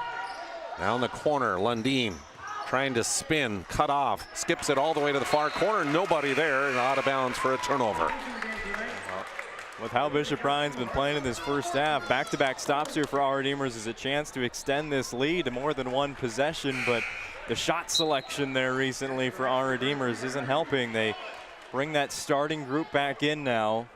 S11: Now in the corner, Lundeen trying to spin, cut off, skips it all the way to the far corner. Nobody there and out of bounds for a turnover.
S12: Well, with how Bishop Ryan's been playing in this first half, back-to-back stops here for our Redeemers is a chance to extend this lead to more than one possession, but the shot selection there recently for our Redeemers isn't helping. They bring that starting group back in now.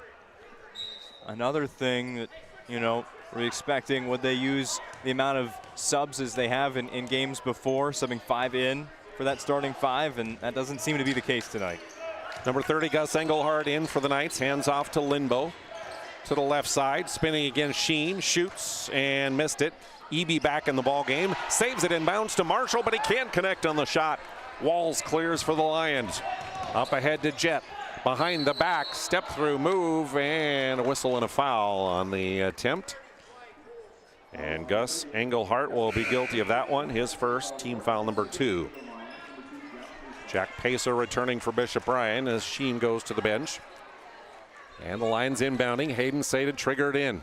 S12: Another thing that, you know, we're expecting, would they use the amount of subs as they have in games before, subbing 5 in for that starting 5, and that doesn't seem to be the case tonight.
S11: Number 30, Gus Engelhardt in for the Knights. Hands off to Lindbo. To the left side, spinning against Sheen, shoots and missed it. Eby back in the ball game, saves it inbounds to Marshall, but he can't connect on the shot. Walls clears for the Lions. Up ahead to Jet. Behind the back, step through move, and a whistle and a foul on the attempt. And Gus Engelhardt will be guilty of that one, his first, team foul number 2. Jack Pacer returning for Bishop Ryan as Sheen goes to the bench. And the Lions inbounding. Hayden Say to trigger it in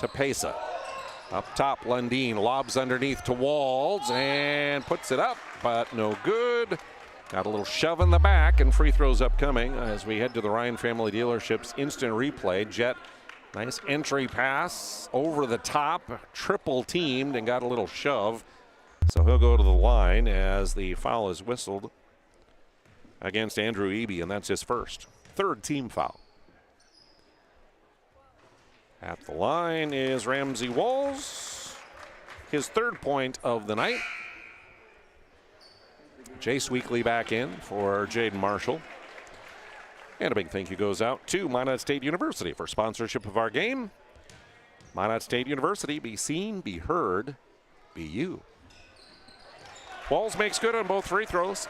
S11: to Pesa. Up top, Lundeen lobs underneath to Walls and puts it up, but no good. Got a little shove in the back, and free throws upcoming as we head to the Ryan Family Dealerships instant replay. Jet, nice entry pass over the top, triple teamed and got a little shove. So he'll go to the line as the foul is whistled against Andrew Eby, and that's his first. 3rd team foul. At the line is Ramsey Walls, his 3rd point of the night. Jace Weekly back in for Jaden Marshall. And a big thank you goes out to Minot State University for sponsorship of our game. Minot State University, be seen, be heard, be you. Walls makes good on both free throws.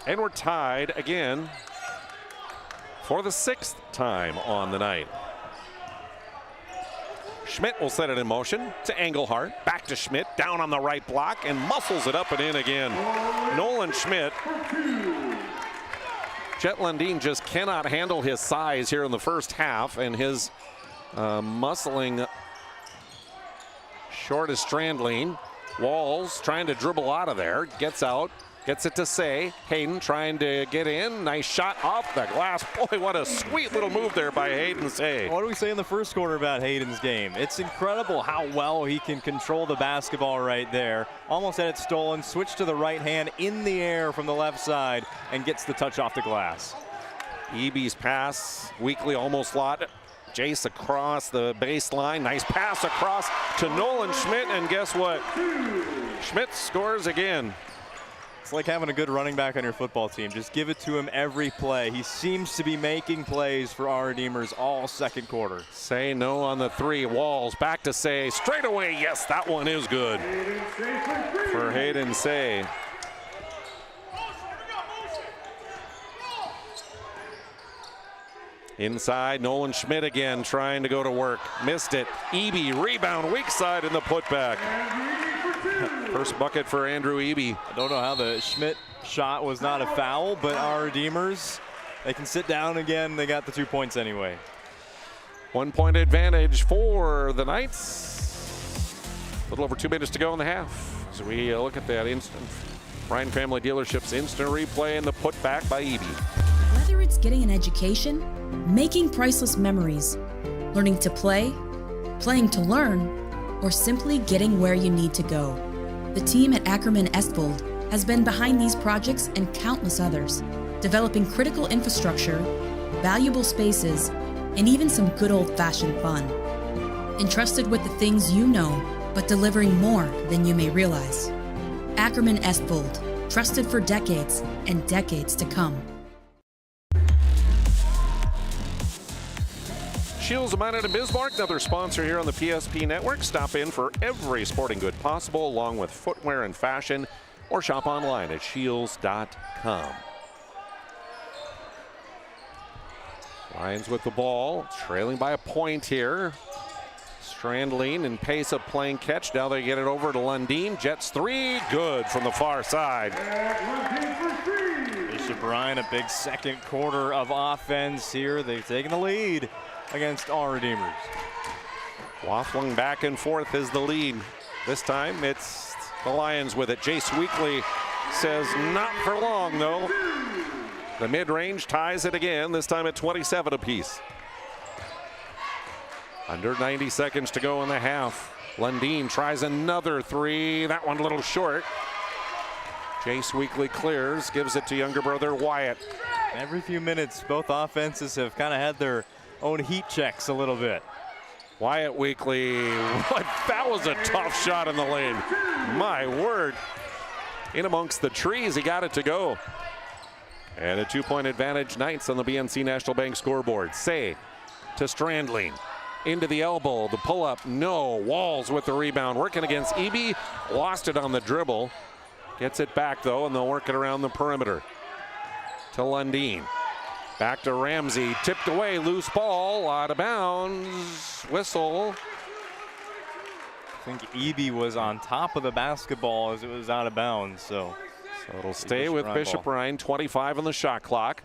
S11: And we're tied again for the 6th time on the night. Schmidt will set it in motion to Engelhardt. Back to Schmidt, down on the right block, and muscles it up and in again. Nolan Schmidt. Jet Lundeen just cannot handle his size here in the first half, and his muscling short is Strandling. Walls trying to dribble out of there, gets out, gets it to Say. Hayden trying to get in, nice shot off the glass. Boy, what a sweet little move there by Hayden Say.
S12: What do we say in the first quarter about Hayden's game? It's incredible how well he can control the basketball right there. Almost had it stolen, switched to the right hand in the air from the left side, and gets the touch off the glass.
S11: Eby's pass, Weekly almost lot. Jace across the baseline. Nice pass across to Nolan Schmidt, and guess what? Schmidt scores again.
S12: It's like having a good running back on your football team. Just give it to him every play. He seems to be making plays for our Redeemers all second quarter.
S11: Say no on the three. Walls back to Say. Straight away. Yes, that one is good for Hayden Say. Inside, Nolan Schmidt again trying to go to work. Missed it. Eby rebound, weak side in the putback. First bucket for Andrew Eby.
S12: I don't know how the Schmidt shot was not a foul, but our Redeemers, they can sit down again. They got the 2 points anyway.
S11: 1 point advantage for the Knights. A little over 2 minutes to go in the half. As we look at that instant Ryan Family Dealerships instant replay and the putback by Eby.
S3: Whether it's getting an education, making priceless memories, learning to play, playing to learn, or simply getting where you need to go, the team at Ackerman Estvold has been behind these projects and countless others, developing critical infrastructure, valuable spaces, and even some good old-fashioned fun. Entrusted with the things you know, but delivering more than you may realize. Ackerman Estvold, trusted for decades and decades to come.
S11: Shields United in Bismarck, another sponsor here on the PSP Network. Stop in for every sporting good possible, along with footwear and fashion, or shop online at shields.com. Lions with the ball, trailing by a point here. Strandline and Pesa playing catch. Now they get it over to Lundeen. Jets three, good from the far side.
S12: Bishop Ryan, a big second quarter of offense here. They've taken the lead against our Redeemers.
S11: Waffling back and forth is the lead. This time it's the Lions with it. Jace Weekly says not for long though. The mid-range ties it again, this time at 27 apiece. Under 90 seconds to go in the half. Lundeen tries another three. That one a little short. Jace Weekly clears, gives it to younger brother Wyatt.
S12: Every few minutes, both offenses have kind of had their own heat checks a little bit.
S11: Wyatt Weekly, that was a tough shot in the lane. My word. In amongst the trees, he got it to go. And a 2 point advantage, Knights on the BNC National Bank scoreboard. Say to Strandline. Into the elbow, the pull up, no. Walls with the rebound, working against Eby. Lost it on the dribble. Gets it back though, and they'll work it around the perimeter. To Lundeen. Back to Ramsey, tipped away, loose ball, out of bounds, whistle.
S12: I think Eby was on top of the basketball as it was out of bounds, so
S11: it'll stay with Bishop Ryan, 25 on the shot clock.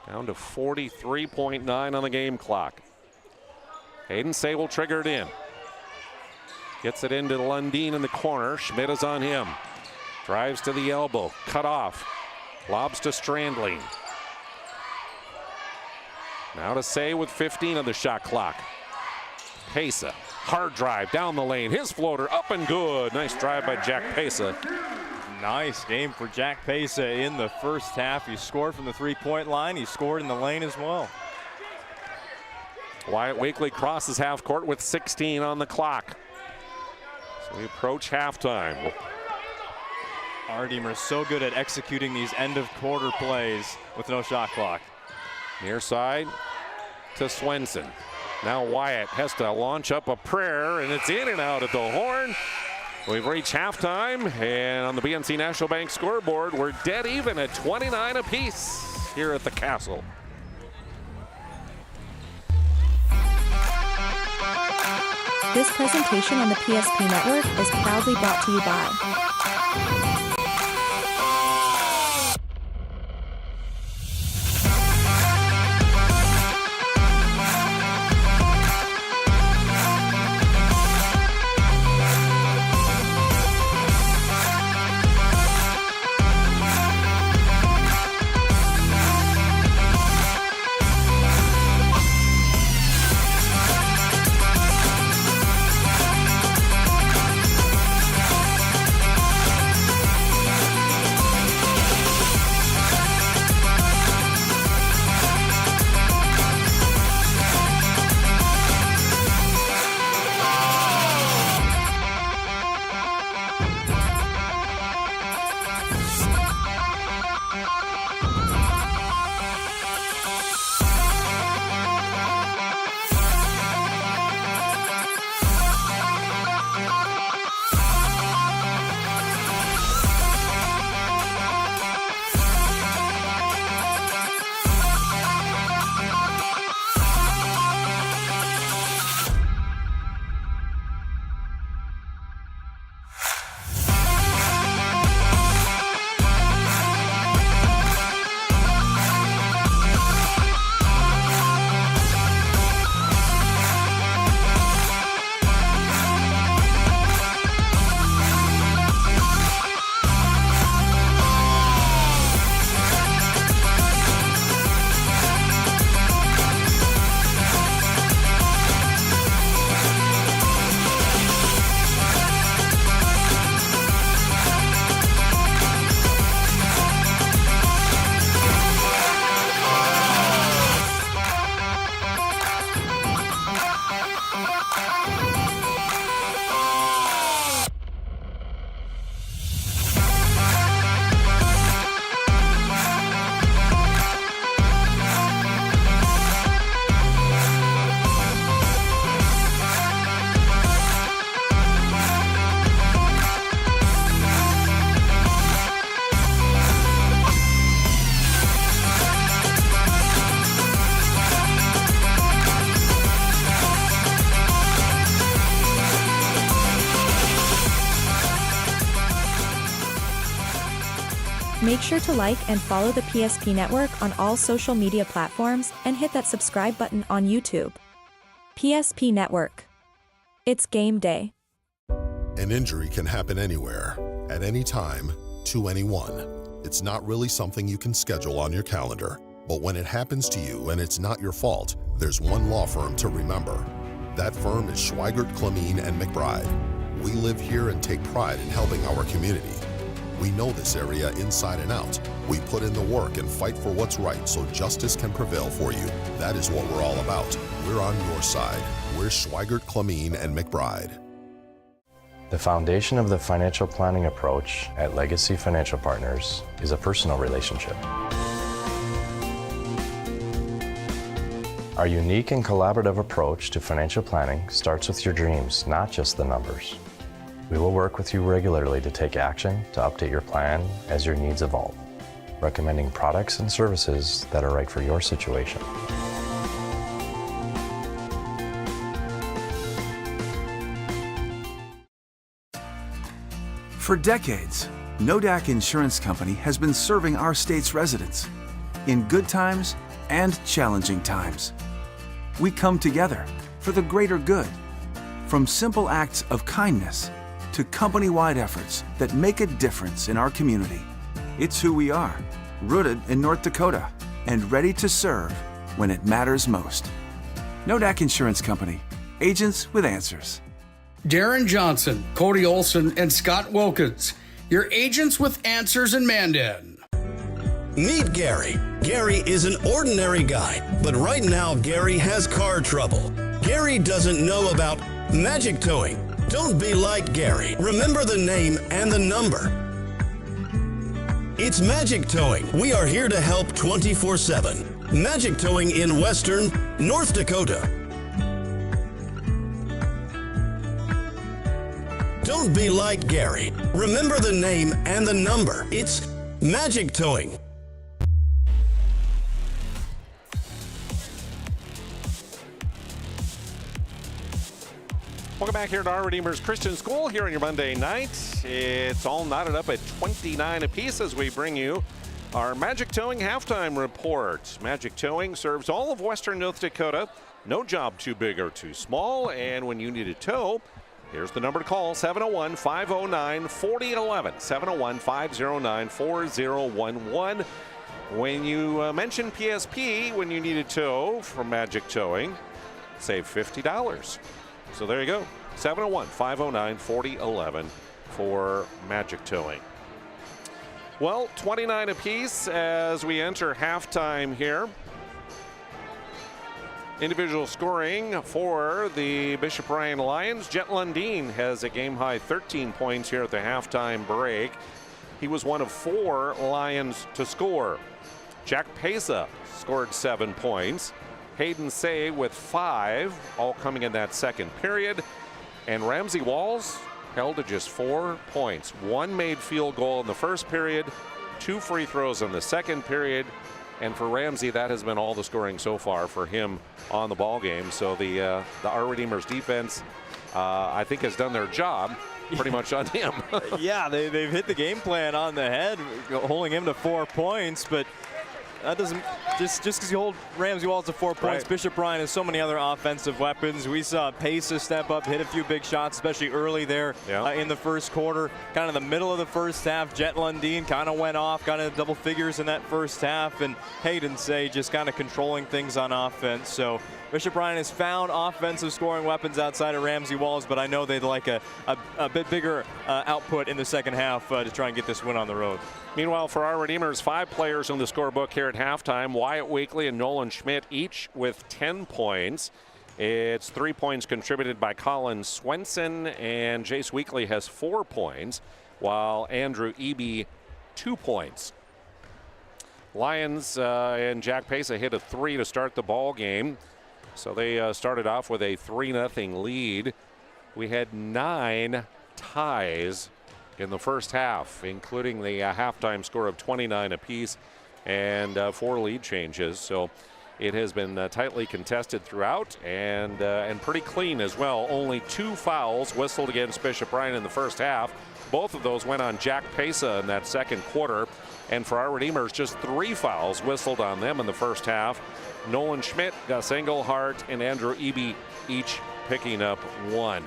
S11: Down to 43.9 on the game clock. Hayden Say will trigger it in. Gets it into Lundeen in the corner, Schmidt is on him. Drives to the elbow, cut off, lobs to Strandline. Now to Say with 15 on the shot clock. Pesa, hard drive down the lane. His floater up and good. Nice drive by Jack Pesa.
S12: Nice game for Jack Pesa in the first half. He scored from the 3-point line. He scored in the lane as well.
S11: Wyatt Weekly crosses half court with 16 on the clock. So we approach halftime.
S12: Our team are so good at executing these end of quarter plays with no shot clock.
S11: Near side to Swenson. Now Wyatt has to launch up a prayer, and it's in and out at the horn. We've reached halftime, and on the BNC National Bank scoreboard, we're dead even at 29 apiece here at the Castle.
S8: This presentation on the PSP Network is proudly brought to you by Make sure to like and follow the PSP Network on all social media platforms and hit that subscribe button on YouTube. PSP Network. It's game day.
S20: An injury can happen anywhere, at any time, to anyone. It's not really something you can schedule on your calendar. But when it happens to you and it's not your fault, there's one law firm to remember. That firm is Schweigert, Clemeen, and McBride. We live here and take pride in helping our community. We know this area inside and out. We put in the work and fight for what's right so justice can prevail for you. That is what we're all about. We're on your side. We're Schweigert, Clemeen, and McBride.
S1: The foundation of the financial planning approach at Legacy Financial Partners is a personal relationship. Our unique and collaborative approach to financial planning starts with your dreams, not just the numbers. We will work with you regularly to take action to update your plan as your needs evolve, recommending products and services that are right for your situation.
S9: For decades, Nodak Insurance Company has been serving our state's residents in good times and challenging times. We come together for the greater good, from simple acts of kindness to company-wide efforts that make a difference in our community. It's who we are, rooted in North Dakota and ready to serve when it matters most. Nodak Insurance Company, agents with answers.
S10: Darren Johnson, Cody Olson, and Scott Wilkins, your agents with answers in Mandan.
S6: Meet Gary. Gary is an ordinary guy, but right now Gary has car trouble. Gary doesn't know about magic towing. Don't be like Gary. Remember the name and the number. It's Magic Towing. We are here to help 24/7. Magic Towing in Western North Dakota. Don't be like Gary. Remember the name and the number. It's Magic Towing.
S11: Welcome back here to Our Redeemer's Christian School here on your Monday night. It's all knotted up at 29 apiece as we bring you our Magic Towing halftime report. Magic Towing serves all of Western North Dakota. No job too big or too small. And when you need a tow, here's the number to call, 701-509-4011, 701-509-4011. When you mention PSP when you need a tow from Magic Towing, save $50. So there you go, 701-509-4011 for Magic Towing. Well, 29 apiece as we enter halftime here. Individual scoring for the Bishop Ryan Lions. Jet Lundeen has a game-high 13 points here at the halftime break. He was one of 4 Lions to score. Jack Pesa scored 7 points. Hayden Say with 5, all coming in that second period. And Ramsey Walls held to just 4 points. 1 made field goal in the first period, 2 free throws in the second period. And for Ramsey, that has been all the scoring so far for him on the ball game. So the Our Redeemers defense, I think, has done their job pretty much on him.
S12: Yeah, they've hit the game plan on the head, holding him to 4 points, but that doesn't just because you hold Ramsey Walls to 4 points. Right. Bishop Ryan has so many other offensive weapons. We saw Pesa step up, hit a few big shots, especially early there in the first quarter. Kind of the middle of the first half, Jet Lundeen kind of went off, got into double figures in that first half, and Hayden Say just kind of controlling things on offense. So Bishop Ryan has found offensive scoring weapons outside of Ramsey Walls, but I know they'd like a bit bigger output in the second half to try and get this win on the road.
S11: Meanwhile, for Our Redeemers, 5 players in the scorebook here at halftime. Wyatt Wakely and Nolan Schmidt each with 10 points. It's 3 points contributed by Colin Swenson, and Jace Weekly has 4 points, while Andrew Eby 2 points. Lions and Jack Pesa hit a 3 to start the ball game. So they started off with a 3-0 lead. We had 9 ties in the first half, including the halftime score of 29 apiece and 4 lead changes. So It has been tightly contested throughout and pretty clean as well. Only 2 fouls whistled against Bishop Ryan in the first half. Both of those went on Jack Pesa in that second quarter. And for our Redeemers, just 3 fouls whistled on them in the first half. Nolan Schmidt, Gus Engelhardt, and Andrew Eby each picking up 1.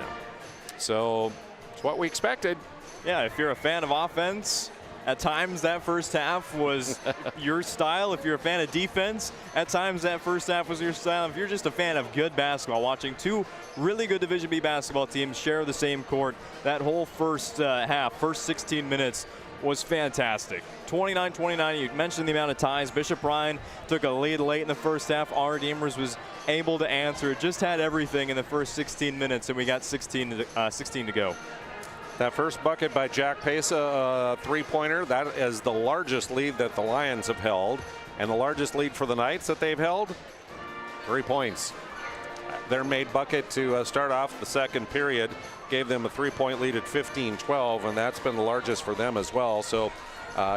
S11: So it's what we expected.
S12: Yeah, if you're a fan of offense, at times that first half was your style. If you're a fan of defense, at times that first half was your style. If you're just a fan of good basketball, watching 2 really good Division B basketball teams share the same court, that whole first half, first 16 minutes was fantastic. 29-29, you mentioned the amount of ties. Bishop Ryan took a lead late in the first half. Our Redeemers was able to answer. It just had everything in the first 16 minutes, and we got 16 to go.
S11: That first bucket by Jack Pesa, three-pointer, that is the largest lead that the Lions have held. And the largest lead for the Knights that they've held, 3 points. Their made bucket to start off the second period gave them a 3-point lead at 15-12, and that's been the largest for them as well. So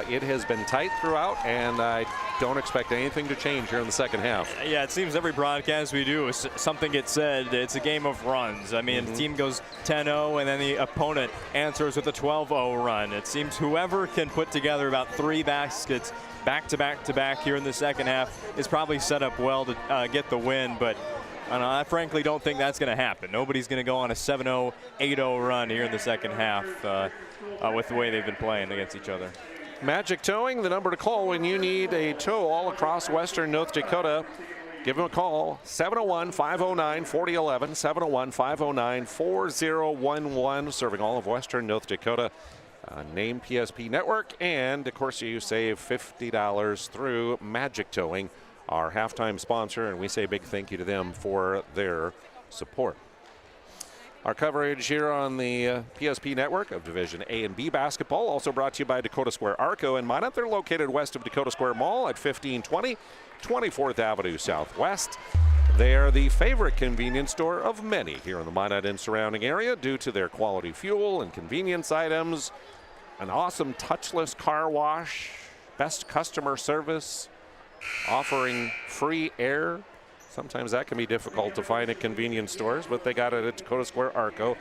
S11: it has been tight throughout, and I don't expect anything to change here in the second half.
S12: Yeah, it seems every broadcast we do, something gets said. It's a game of runs. I mean, the team goes 10-0, and then the opponent answers with a 12-0 run. It seems whoever can put together about 3 baskets back-to-back here in the second half is probably set up well to get the win, but I frankly don't think that's going to happen. Nobody's going to go on a 7-0, 8-0 run here in the second half with the way they've been playing against each other.
S11: Magic Towing, the number to call when you need a tow all across western North Dakota. Give them a call, 701-509-4011, 701-509-4011, serving all of western North Dakota. Name PSP Network, and of course you save $50 through Magic Towing, our halftime sponsor, and we say a big thank you to them for their support. Our coverage here on the PSP Network of Division A and B basketball also brought to you by Dakota Square Arco in Minot. They're located west of Dakota Square Mall at 1520 24th Avenue Southwest. They are the favorite convenience store of many here in the Minot and surrounding area due to their quality fuel and convenience items, an awesome touchless car wash, best customer service, offering free air. Sometimes that can be difficult to find at convenience stores, but they got it at Dakota Square Arco,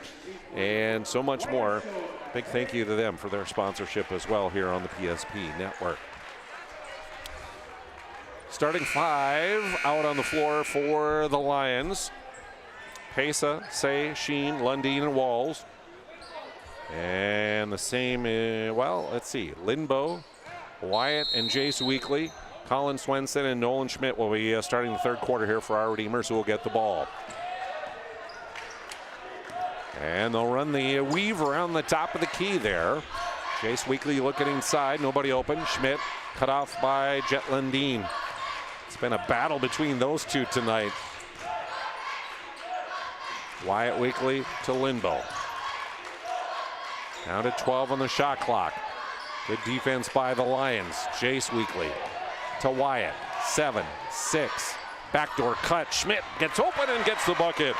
S11: and so much more. Big thank you to them for their sponsorship as well here on the PSP Network. Starting 5 out on the floor for the Lions. Pesa, Say, Sheen, Lundeen, and Walls. And the same, let's see, Lindbow, Wyatt, and Jace Weekly. Colin Swenson and Nolan Schmidt will be starting the third quarter here for our Redeemers, who will get the ball. And they'll run the weave around the top of the key there. Jace Weekly looking inside, nobody open. Schmidt cut off by Jet Lundeen. It's been a battle between those two tonight. Wyatt Weekly to Lindbow. Down to 12 on the shot clock. Good defense by the Lions. Jace Weekly to Wyatt. 7-6. Backdoor cut. Schmidt gets open and gets the bucket.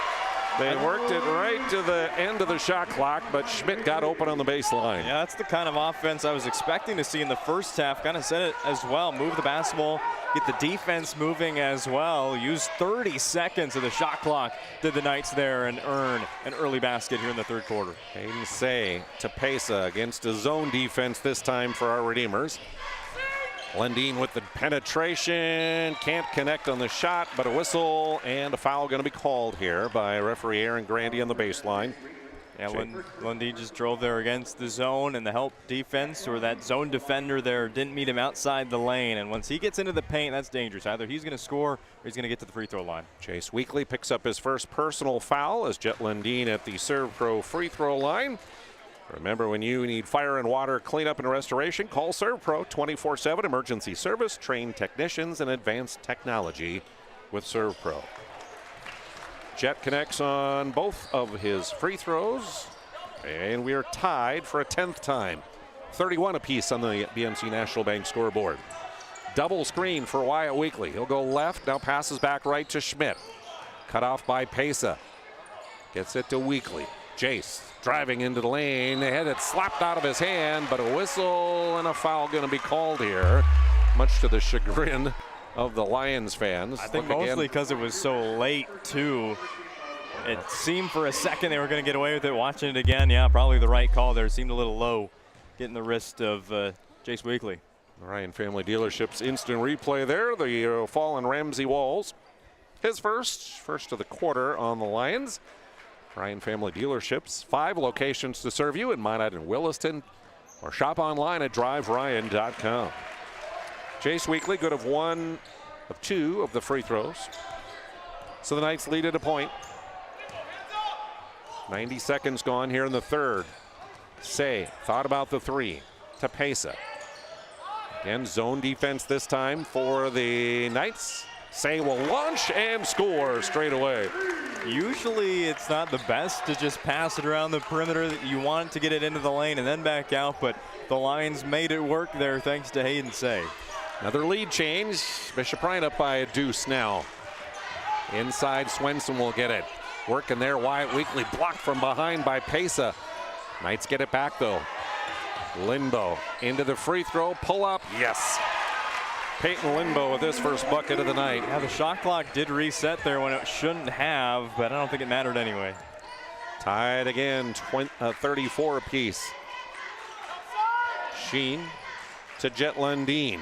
S11: They worked it right to the end of the shot clock, but Schmidt got open on the baseline.
S12: Yeah, that's the kind of offense I was expecting to see in the first half. Kind of said it as well. Move the basketball, get the defense moving as well. Use 30 seconds of the shot clock, did the Knights there, and earn an early basket here in the third quarter.
S11: Hayden Say to Pesa against a zone defense this time for our Redeemers. Lundeen with the penetration, can't connect on the shot, but a whistle and a foul going to be called here by referee Aaron Grandy on the baseline.
S12: Yeah, Lundeen just drove there against the zone, and the help defense or that zone defender there didn't meet him outside the lane. And once he gets into the paint, that's dangerous. Either he's going to score or he's going to get to the free throw line.
S11: Chase Weekly picks up his first personal foul as Jet Lundeen at the Serve Pro free throw line. Remember, when you need fire and water cleanup and restoration, call Serve Pro 24/7 emergency service, trained technicians, and advanced technology with Serve Pro. Jet connects on both of his free throws, and we are tied for a 10th time. 31 apiece on the BMC National Bank scoreboard. Double screen for Wyatt Weekly. He'll go left, now passes back right to Schmidt. Cut off by Pesa. Gets it to Weekly. Jace driving into the lane. They had it slapped out of his hand, but a whistle and a foul going to be called here, much to the chagrin of the Lions fans.
S12: I think mostly because it was so late, too. It seemed for a second they were going to get away with it. Watching it again, yeah, probably the right call there. It seemed a little low, getting the wrist of Jace Weekly.
S11: Ryan Family Dealerships instant replay there. The fallen Ramsey Walls. His first of the quarter on the Lions. Ryan Family Dealerships, 5 locations to serve you in Minot and Williston, or shop online at driveryan.com. Jace Weekly, good of 1 of 2 of the free throws. So the Knights lead at a point. 90 seconds gone here in the third. Say thought about the 3 to Pesa. Again, zone defense this time for the Knights. Say will launch and score straight away.
S12: Usually it's not the best to just pass it around the perimeter. You want to get it into the lane and then back out, but the Lions made it work there thanks to Hayden Say.
S11: Another lead change. Bishop Ryan up by a deuce now. Inside, Swenson will get it. Working there, Wyatt Weekly blocked from behind by Pesa. Knights get it back though. Linbo into the free throw, pull up, yes. Peyton Linbo with his first bucket of the night.
S12: Yeah, the shot clock did reset there when it shouldn't have, but I don't think it mattered anyway.
S11: Tied again, 34 apiece. Sheen to Jet Lundeen.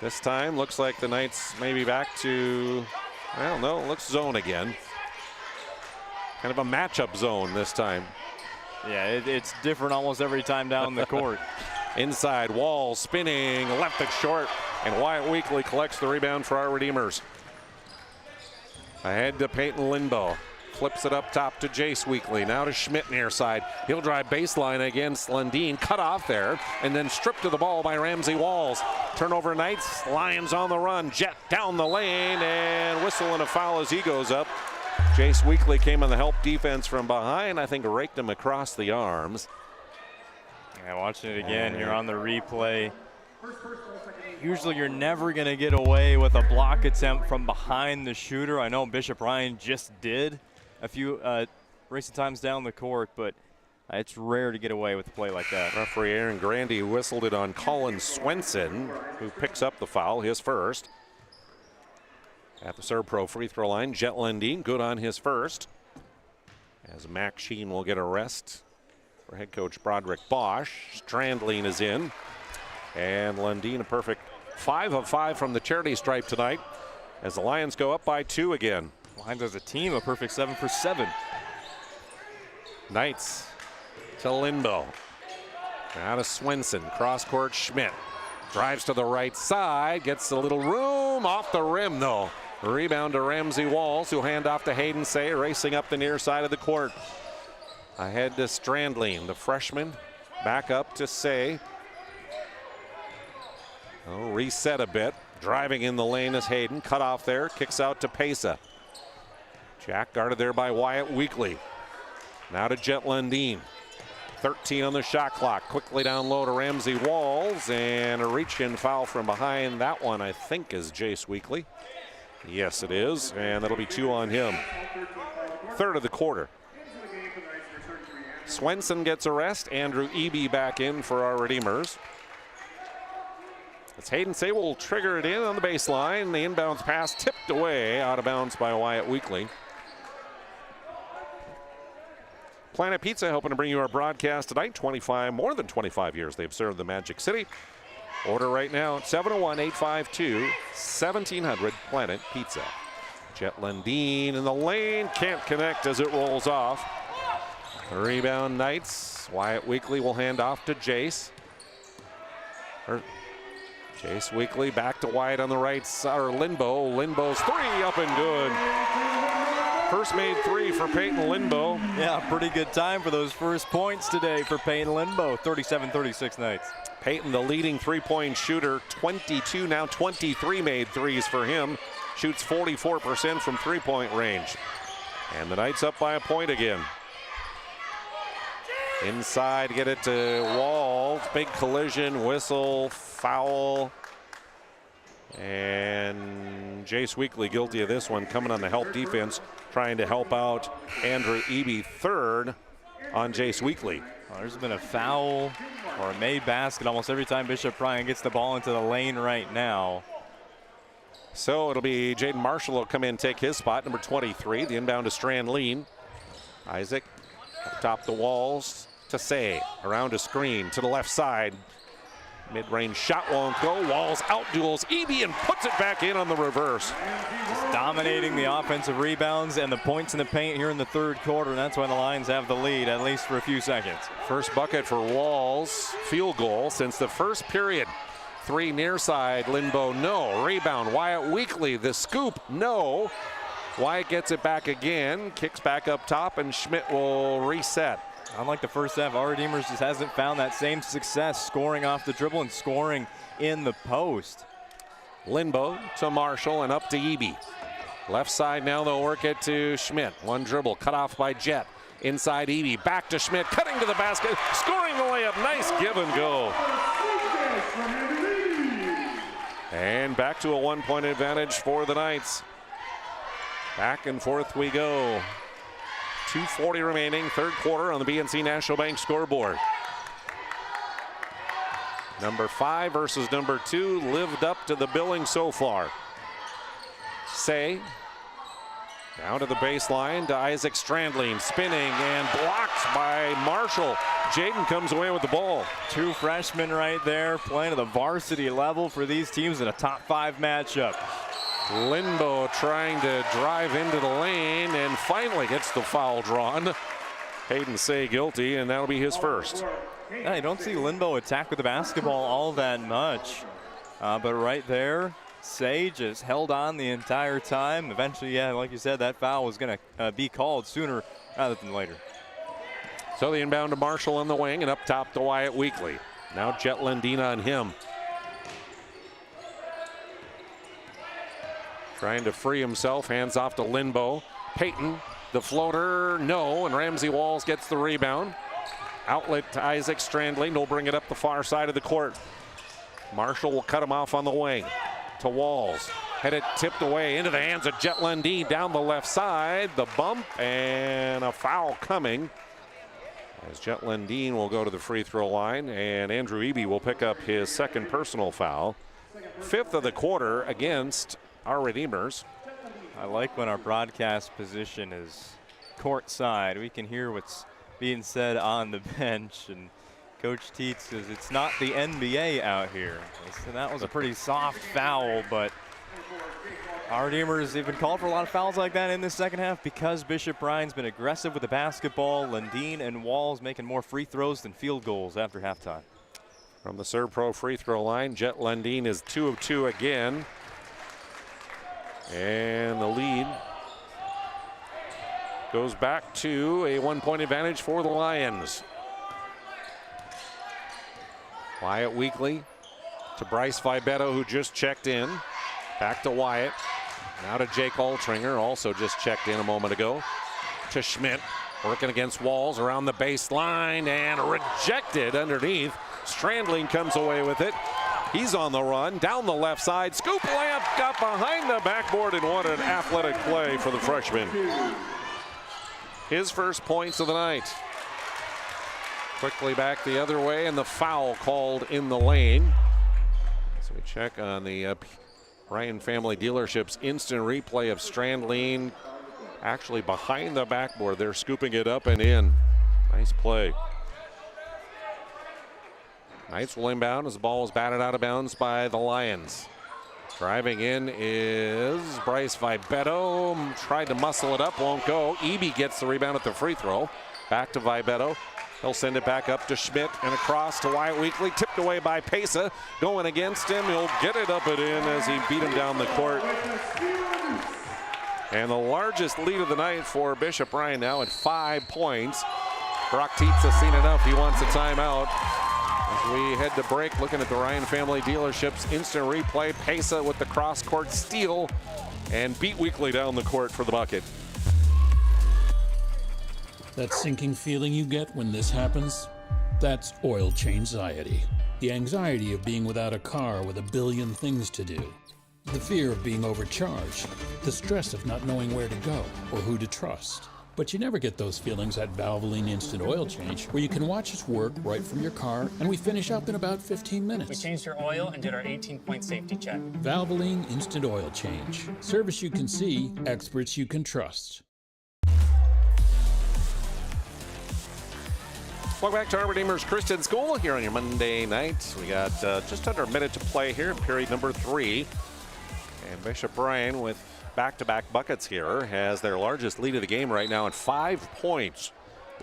S11: This time looks like the Knights maybe back to, I don't know, looks zone again. Kind of a matchup zone this time.
S12: Yeah, it's different almost every time down the court.
S11: Inside, Wall spinning, left it short, and Wyatt Weekly collects the rebound for our Redeemers. Ahead to Peyton Linbo. Flips it up top to Jace Weekly. Now to Schmidt near side. He'll drive baseline against Lundeen. Cut off there, and then stripped to the ball by Ramsey Walls. Turnover Knights. Lions on the run. Jet down the lane, and whistle and a foul as he goes up. Jace Weekly came on the help defense from behind. I think raked him across the arms.
S12: Yeah, watching it again here on the replay. Usually you're never going to get away with a block attempt from behind the shooter. I know Bishop Ryan just did a few recent times down the court, but it's rare to get away with a play like that.
S11: Referee Aaron Grandy whistled it on Colin Swenson, who picks up the foul, his first. At the Serb Pro free throw line, Jet Lundeen, good on his first. As Max Sheen will get a rest for head coach Broderick Bosch. Strandline is in. And Lundeen a perfect 5 of 5 from the charity stripe tonight as the Lions go up by 2 again.
S12: Lions as a team, a perfect 7 for 7.
S11: Knights to Linbo. Now to Swenson, cross court Schmidt. Drives to the right side, gets a little room off the rim though. Rebound to Ramsey Walls, who'll hand off to Hayden Say, racing up the near side of the court. Ahead to Strandline, the freshman. Back up to Say. Oh, reset a bit. Driving in the lane is Hayden. Cut off there. Kicks out to Pesa. Jack guarded there by Wyatt Weekly. Now to Jet Lundeen. 13 on the shot clock. Quickly down low to Ramsey Walls. And a reach-in foul from behind. That one, I think, is Jace Weekly. Yes, it is. And that'll be 2 on him. Third of the quarter. Swenson gets a rest. Andrew Eby back in for our Redeemers. As Hayden Say will trigger it in on the baseline. The inbounds pass tipped away, out of bounds by Wyatt Weekly. Planet Pizza helping to bring you our broadcast tonight. More than 25 years they've served the Magic City. Order right now at 701-852-1700 Planet Pizza. Jet Lundeen in the lane, can't connect as it rolls off. Rebound Knights. Wyatt Weekly will hand off to Jace. Jace Weekly back to Wyatt on the right side, or Linbo. Linbo's 3 up and good. First made 3 for Peyton Linbo.
S12: Yeah, pretty good time for those first points today for Peyton Linbo. 37-36 Knights.
S11: Peyton, the leading three-point shooter, 22, now 23 made threes for him. Shoots 44% from three-point range. And the Knights up by a point again. Inside, get it to Walls. Big collision, whistle, foul. And Jace Weekly guilty of this one, coming on the help defense, trying to help out Andrew Eby. Third on Jace Weekly.
S12: Well, there's been a foul or a made basket almost every time Bishop Ryan gets the ball into the lane right now.
S11: So it'll be Jaden Marshall will come in and take his spot, number 23. The inbound to Strand-Lean. Isaac up top the walls to Say. Around a screen to the left side. Mid-range shot won't go. Walls out-duels Eby and puts it back in on the reverse.
S12: Just dominating the offensive rebounds and the points in the paint here in the third quarter, and that's why the Lions have the lead, at least for a few seconds.
S11: First bucket for Walls. Field goal since the first period. 3 near side. Linbo, no. Rebound. Wyatt Weekly, the scoop, no. Wyatt gets it back again. Kicks back up top, and Schmidt will reset.
S12: Unlike the first half, Ara Demers just hasn't found that same success scoring off the dribble and scoring in the post.
S11: Linbo to Marshall and up to Eby. Left side now they'll work it to Schmidt. One dribble cut off by Jet. Inside Eby, back to Schmidt, cutting to the basket, scoring the layup. Nice give and go. And back to a 1-point advantage for the Knights. Back and forth we go. 2:40 remaining, third quarter on the BNC National Bank scoreboard. Number 5 versus number 2 lived up to the billing so far. Say down to the baseline to Isaac Strand-Lean, spinning and blocked by Marshall. Jaden comes away with the ball.
S12: 2 freshmen right there playing at the varsity level for these teams in a top 5 matchup.
S11: Linbo trying to drive into the lane and finally gets the foul drawn. Hayden Say guilty, and that'll be his first.
S12: Yeah, you don't see Linbo attack with the basketball all that much. But right there, Say just held on the entire time. Eventually, yeah, like you said, that foul was going to be called sooner rather than later.
S11: So the inbound to Marshall on the wing and up top to Wyatt Weekly. Now Jet Lendina on him. Trying to free himself, hands off to Linbo. Peyton, the floater, no, and Ramsey Walls gets the rebound. Outlet to Isaac Strand-Lean, he'll bring it up the far side of the court. Marshall will cut him off on the wing to Walls. Had it tipped away into the hands of Jet Lundeen down the left side. The bump and a foul coming. As Jet Lundeen will go to the free throw line, and Andrew Eby will pick up his second personal foul. 5th of the quarter against our Redeemers.
S12: I like when our broadcast position is courtside. We can hear what's being said on the bench, and Coach Teets says it's not the NBA out here. So that was a pretty soft foul, but our Redeemers have been called for a lot of fouls like that in this second half because Bishop Ryan's been aggressive with the basketball. Lundeen and Walls making more free throws than field goals after halftime.
S11: From the Servpro free throw line, Jet Lundeen is 2 of 2 again. And the lead goes back to a 1-point advantage for the Lions. Wyatt Weekly to Bryce Vibetto, who just checked in. Back to Wyatt. Now to Jake Altringer, also just checked in a moment ago. To Schmidt, working against Walls around the baseline and rejected underneath. Strand-Lean comes away with it. He's on the run, down the left side. Scoop layup, got behind the backboard, and what an athletic play for the freshman. His first points of the night. Quickly back the other way, and the foul called in the lane. So we check on the Ryan Family Dealerships instant replay of Strand-Lean actually behind the backboard. They're scooping it up and in. Nice play. Knights will inbound as the ball is batted out of bounds by the Lions. Driving in is Bryce Vibetto. Tried to muscle it up, won't go. Eby gets the rebound at the free throw. Back to Vibetto. He'll send it back up to Schmidt and across to Wyatt Weekly. Tipped away by Pesa. Going against him. He'll get it up and in as he beat him down the court. And the largest lead of the night for Bishop Ryan now at 5 points. Brock Teets has seen enough. He wants a timeout. As we head to break, looking at the Ryan Family Dealerships instant replay. Pesa with the cross-court steal and beat Weekly down the court for the bucket.
S5: That sinking feeling you get when this happens? That's oil change-anxiety. The anxiety of being without a car with a billion things to do. The fear of being overcharged. The stress of not knowing where to go or who to trust. But you never get those feelings at Valvoline Instant Oil Change, where you can watch us work right from your car, and we finish up in about 15 minutes.
S7: We changed your oil and did our 18-point safety check.
S5: Valvoline Instant Oil Change. Service you can see, experts you can trust.
S11: Welcome back to our Redeemers Christian School here on your Monday night. We got just under a minute to play here in period number 3. And Bishop Bryan, with back-to-back buckets here, has their largest lead of the game right now at 5 points.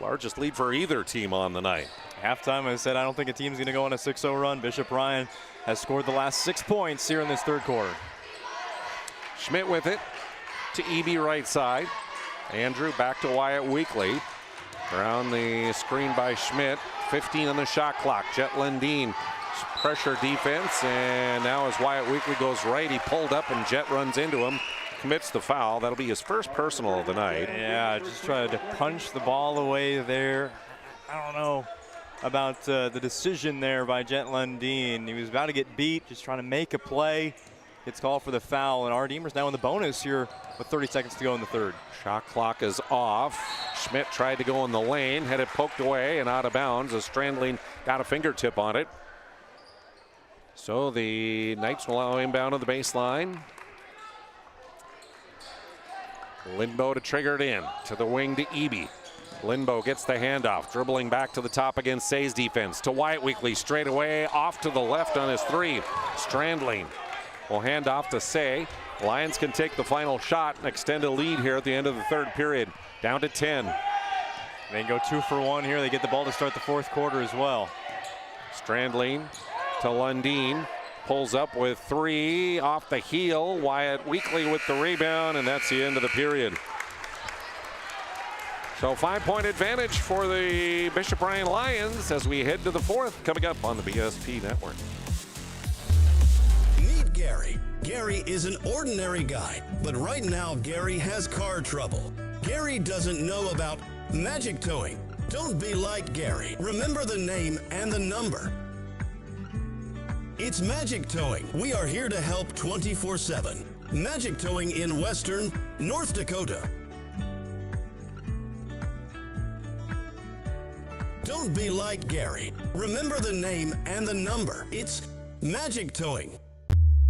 S11: Largest lead for either team on the night.
S12: Halftime, I said I don't think a team's going to go on a 6-0 run. Bishop Bryan has scored the last 6 points here in this third quarter.
S11: Schmidt with it to Eby right side. Andrew back to Wyatt Weekly. Around the screen by Schmidt. 15 on the shot clock. Jet Lundeen pressure defense, and now as Wyatt Weekly goes right, he pulled up and Jet runs into him, commits the foul. That'll be his first personal of the night.
S12: Yeah, just tried to punch the ball away there. I don't know about the decision there by Jet Lundeen. He was about to get beat, just trying to make a play. Gets called for the foul, and our Redeemers now in the bonus here with 30 seconds to go in the third.
S11: Shot clock is off. Schmidt tried to go in the lane, had it poked away and out of bounds as Strandling got a fingertip on it. So the Knights will allow inbound to the baseline. Lindbo to trigger it in to the wing to Eby. Lindbo gets the handoff, dribbling back to the top against Say's defense. To Wyatt Weekly straight away, off to the left on his 3. Strandling will hand off to Say. Lions can take the final shot and extend a lead here at the end of the third period. Down to 10.
S12: They go 2 for 1 here. They get the ball to start the fourth quarter as well.
S11: Strandling to Lundeen. Pulls up with 3 off the heel. Wyatt Weekly with the rebound, and that's the end of the period. So 5-point advantage for the Bishop Bryan Lions as we head to the fourth, coming up on the BSP Network.
S6: Meet Gary. Gary is an ordinary guy, but right now Gary has car trouble. Gary doesn't know about magic towing. Don't be like Gary. Remember the name and the number. It's Magic Towing. We are here to help 24/7. Magic Towing in Western North Dakota. Don't be like Gary. Remember the name and the number. It's Magic Towing.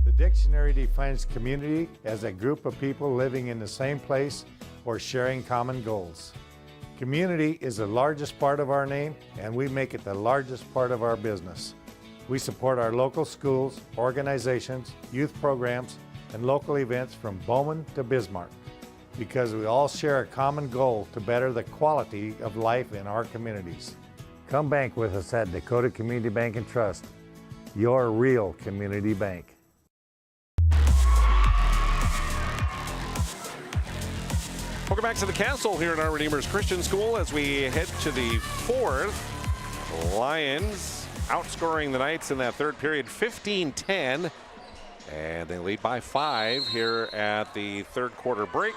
S13: The dictionary defines community as a group of people living in the same place or sharing common goals. Community is the largest part of our name, and we make it the largest part of our business. We support our local schools, organizations, youth programs, and local events from Bowman to Bismarck because we all share a common goal to better the quality of life in our communities. Come bank with us at Dakota Community Bank and Trust, your real community bank.
S11: Welcome back to the Castle here at our Redeemers Christian School as we head to the fourth. Lions outscoring the Knights in that third period 15-10, and they lead by 5 here at the third quarter break.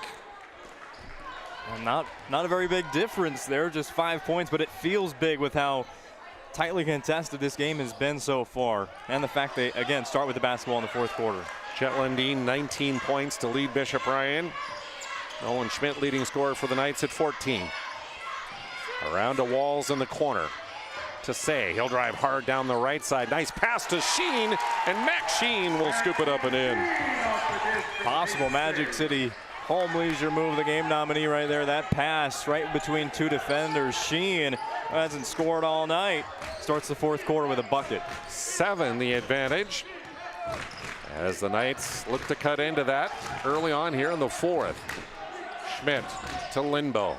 S12: Well, not a very big difference there, just 5 points, but it feels big with how tightly contested this game has been so far, and the fact they again start with the basketball in the fourth quarter.
S11: Jet Lundeen 19 points to lead Bishop Bryan. Nolan Schmidt leading scorer for the Knights at 14. Around to Walls in the corner. To Say, he'll drive hard down the right side. Nice pass to Sheen, and Max Sheen will scoop it up and in.
S12: Possible Magic City home leisure move, the game nominee right there. That pass right between 2 defenders. Sheen hasn't scored all night. Starts the fourth quarter with a bucket.
S11: 7 the advantage as the Knights look to cut into that early on here in the fourth. Schmidt to Lindbo.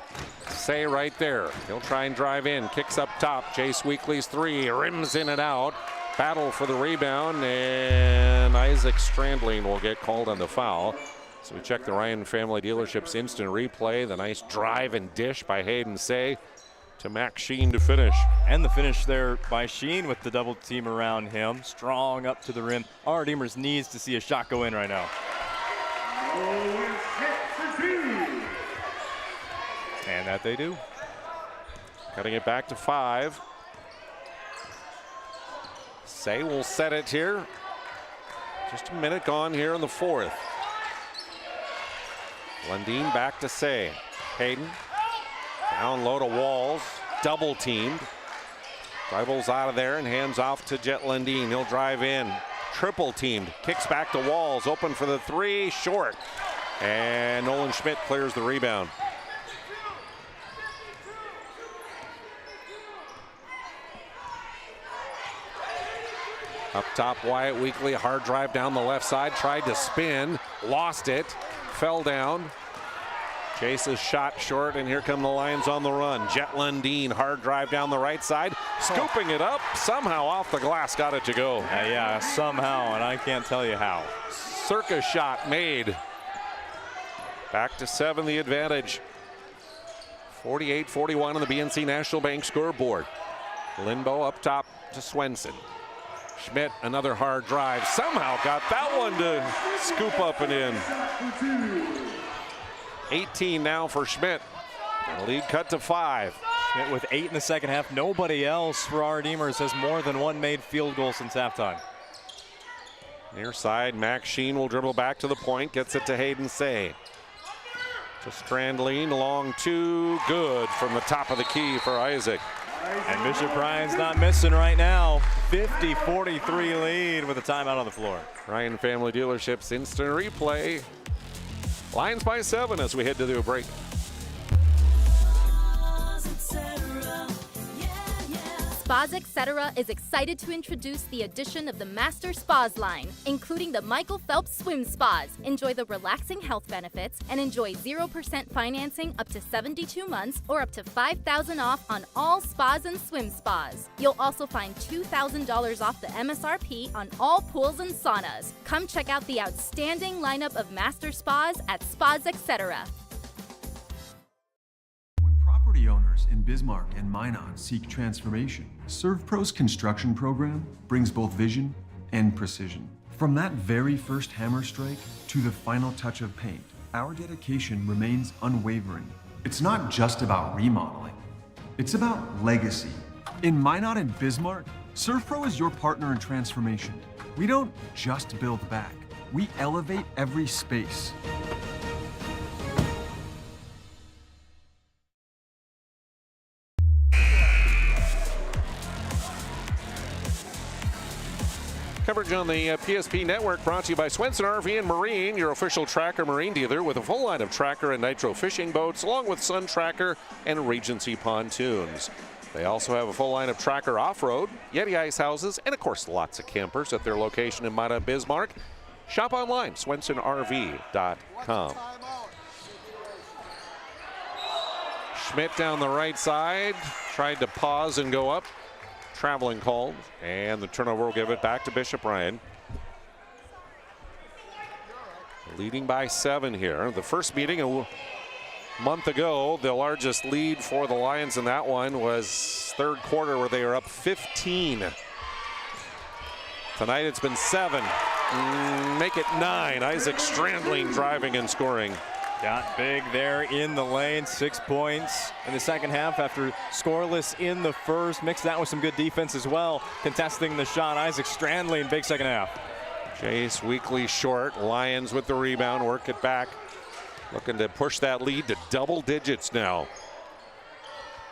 S11: Say right there. He'll try and drive in. Kicks up top. Jace Weekly's 3. Rims in and out. Battle for the rebound. And Isaac Strandling will get called on the foul. So we check the Ryan Family Dealerships instant replay. The nice drive and dish by Hayden Say to Max Sheen to finish.
S12: And the finish there by Sheen with the double team around him. Strong up to the rim. Our Redeemers needs to see a shot go in right now. And that they do.
S11: Cutting it back to 5. Say will set it here. Just a minute gone here in the fourth. Lundeen back to Say. Hayden Down low to Walls, double teamed. Dribbles out of there and hands off to Jet Lundin. He'll drive in, triple teamed, kicks back to Walls, open for the three, short. And Nolan Schmidt clears the rebound. Up top, Wyatt Weekly, hard drive down the left side, tried to spin, lost it, fell down. Chases shot short, and here come the Lions on the run. Jet Lundin, hard drive down the right side, scooping it up, somehow off the glass, got it to go.
S12: Yeah, somehow, and I can't tell you how.
S11: Circus shot made. Back to 7, the advantage. 48-41 on the BNC National Bank scoreboard. Lindbo up top to Swenson. Schmidt, another hard drive, somehow got that one to scoop up and in. 18 now for Schmidt. The lead cut to 5.
S12: Schmidt with 8 in the second half. Nobody else for our Redeemers has more than one made field goal since halftime.
S11: Near side, Max Sheen will dribble back to the point, gets it to Hayden Say. To Strandline, long two, good from the top of the key for Isaac.
S12: And Bishop Ryan's not missing right now. 50-43 lead with a timeout on the floor.
S11: Ryan Family Dealerships instant replay. Lions by 7 as we head to the break.
S17: Spas Etc. is excited to introduce the addition of the Master Spas line, including the Michael Phelps Swim Spas. Enjoy the relaxing health benefits and enjoy 0% financing up to 72 months or up to $5,000 off on all spas and swim spas. You'll also find $2,000 off the MSRP on all pools and saunas. Come check out the outstanding lineup of Master Spas at Spas Etc.
S15: Property owners in Bismarck and Minot seek transformation. ServPro's construction program brings both vision and precision. From that very first hammer strike to the final touch of paint, our dedication remains unwavering. It's not just about remodeling, it's about legacy. In Minot and Bismarck, ServPro is your partner in transformation. We don't just build back, we elevate every space.
S11: Coverage on the PSP Network brought to you by Swenson RV and Marine, your official Tracker Marine dealer with a full line of Tracker and Nitro fishing boats, along with Sun Tracker and Regency pontoons. They also have a full line of Tracker off-road, Yeti ice houses, and of course lots of campers at their location in Minot, Bismarck. Shop online, swensonrv.com. Schmidt down the right side, tried to pause and go up. Traveling called, and the turnover will give it back to Bishop Ryan. Leading by 7 here. The first meeting a month ago, the largest lead for the Lions in that one was third quarter where they were up 15. Tonight it's been 7. Make it 9. Isaac Strandling driving and scoring.
S12: Got big there in the lane, 6 points in the second half after scoreless in the first. Mix that with some good defense as well. Contesting the shot, Isaac Strandling, big second half.
S11: Chase Weekly short, Lions with the rebound, work it back. Looking to push that lead to double digits now.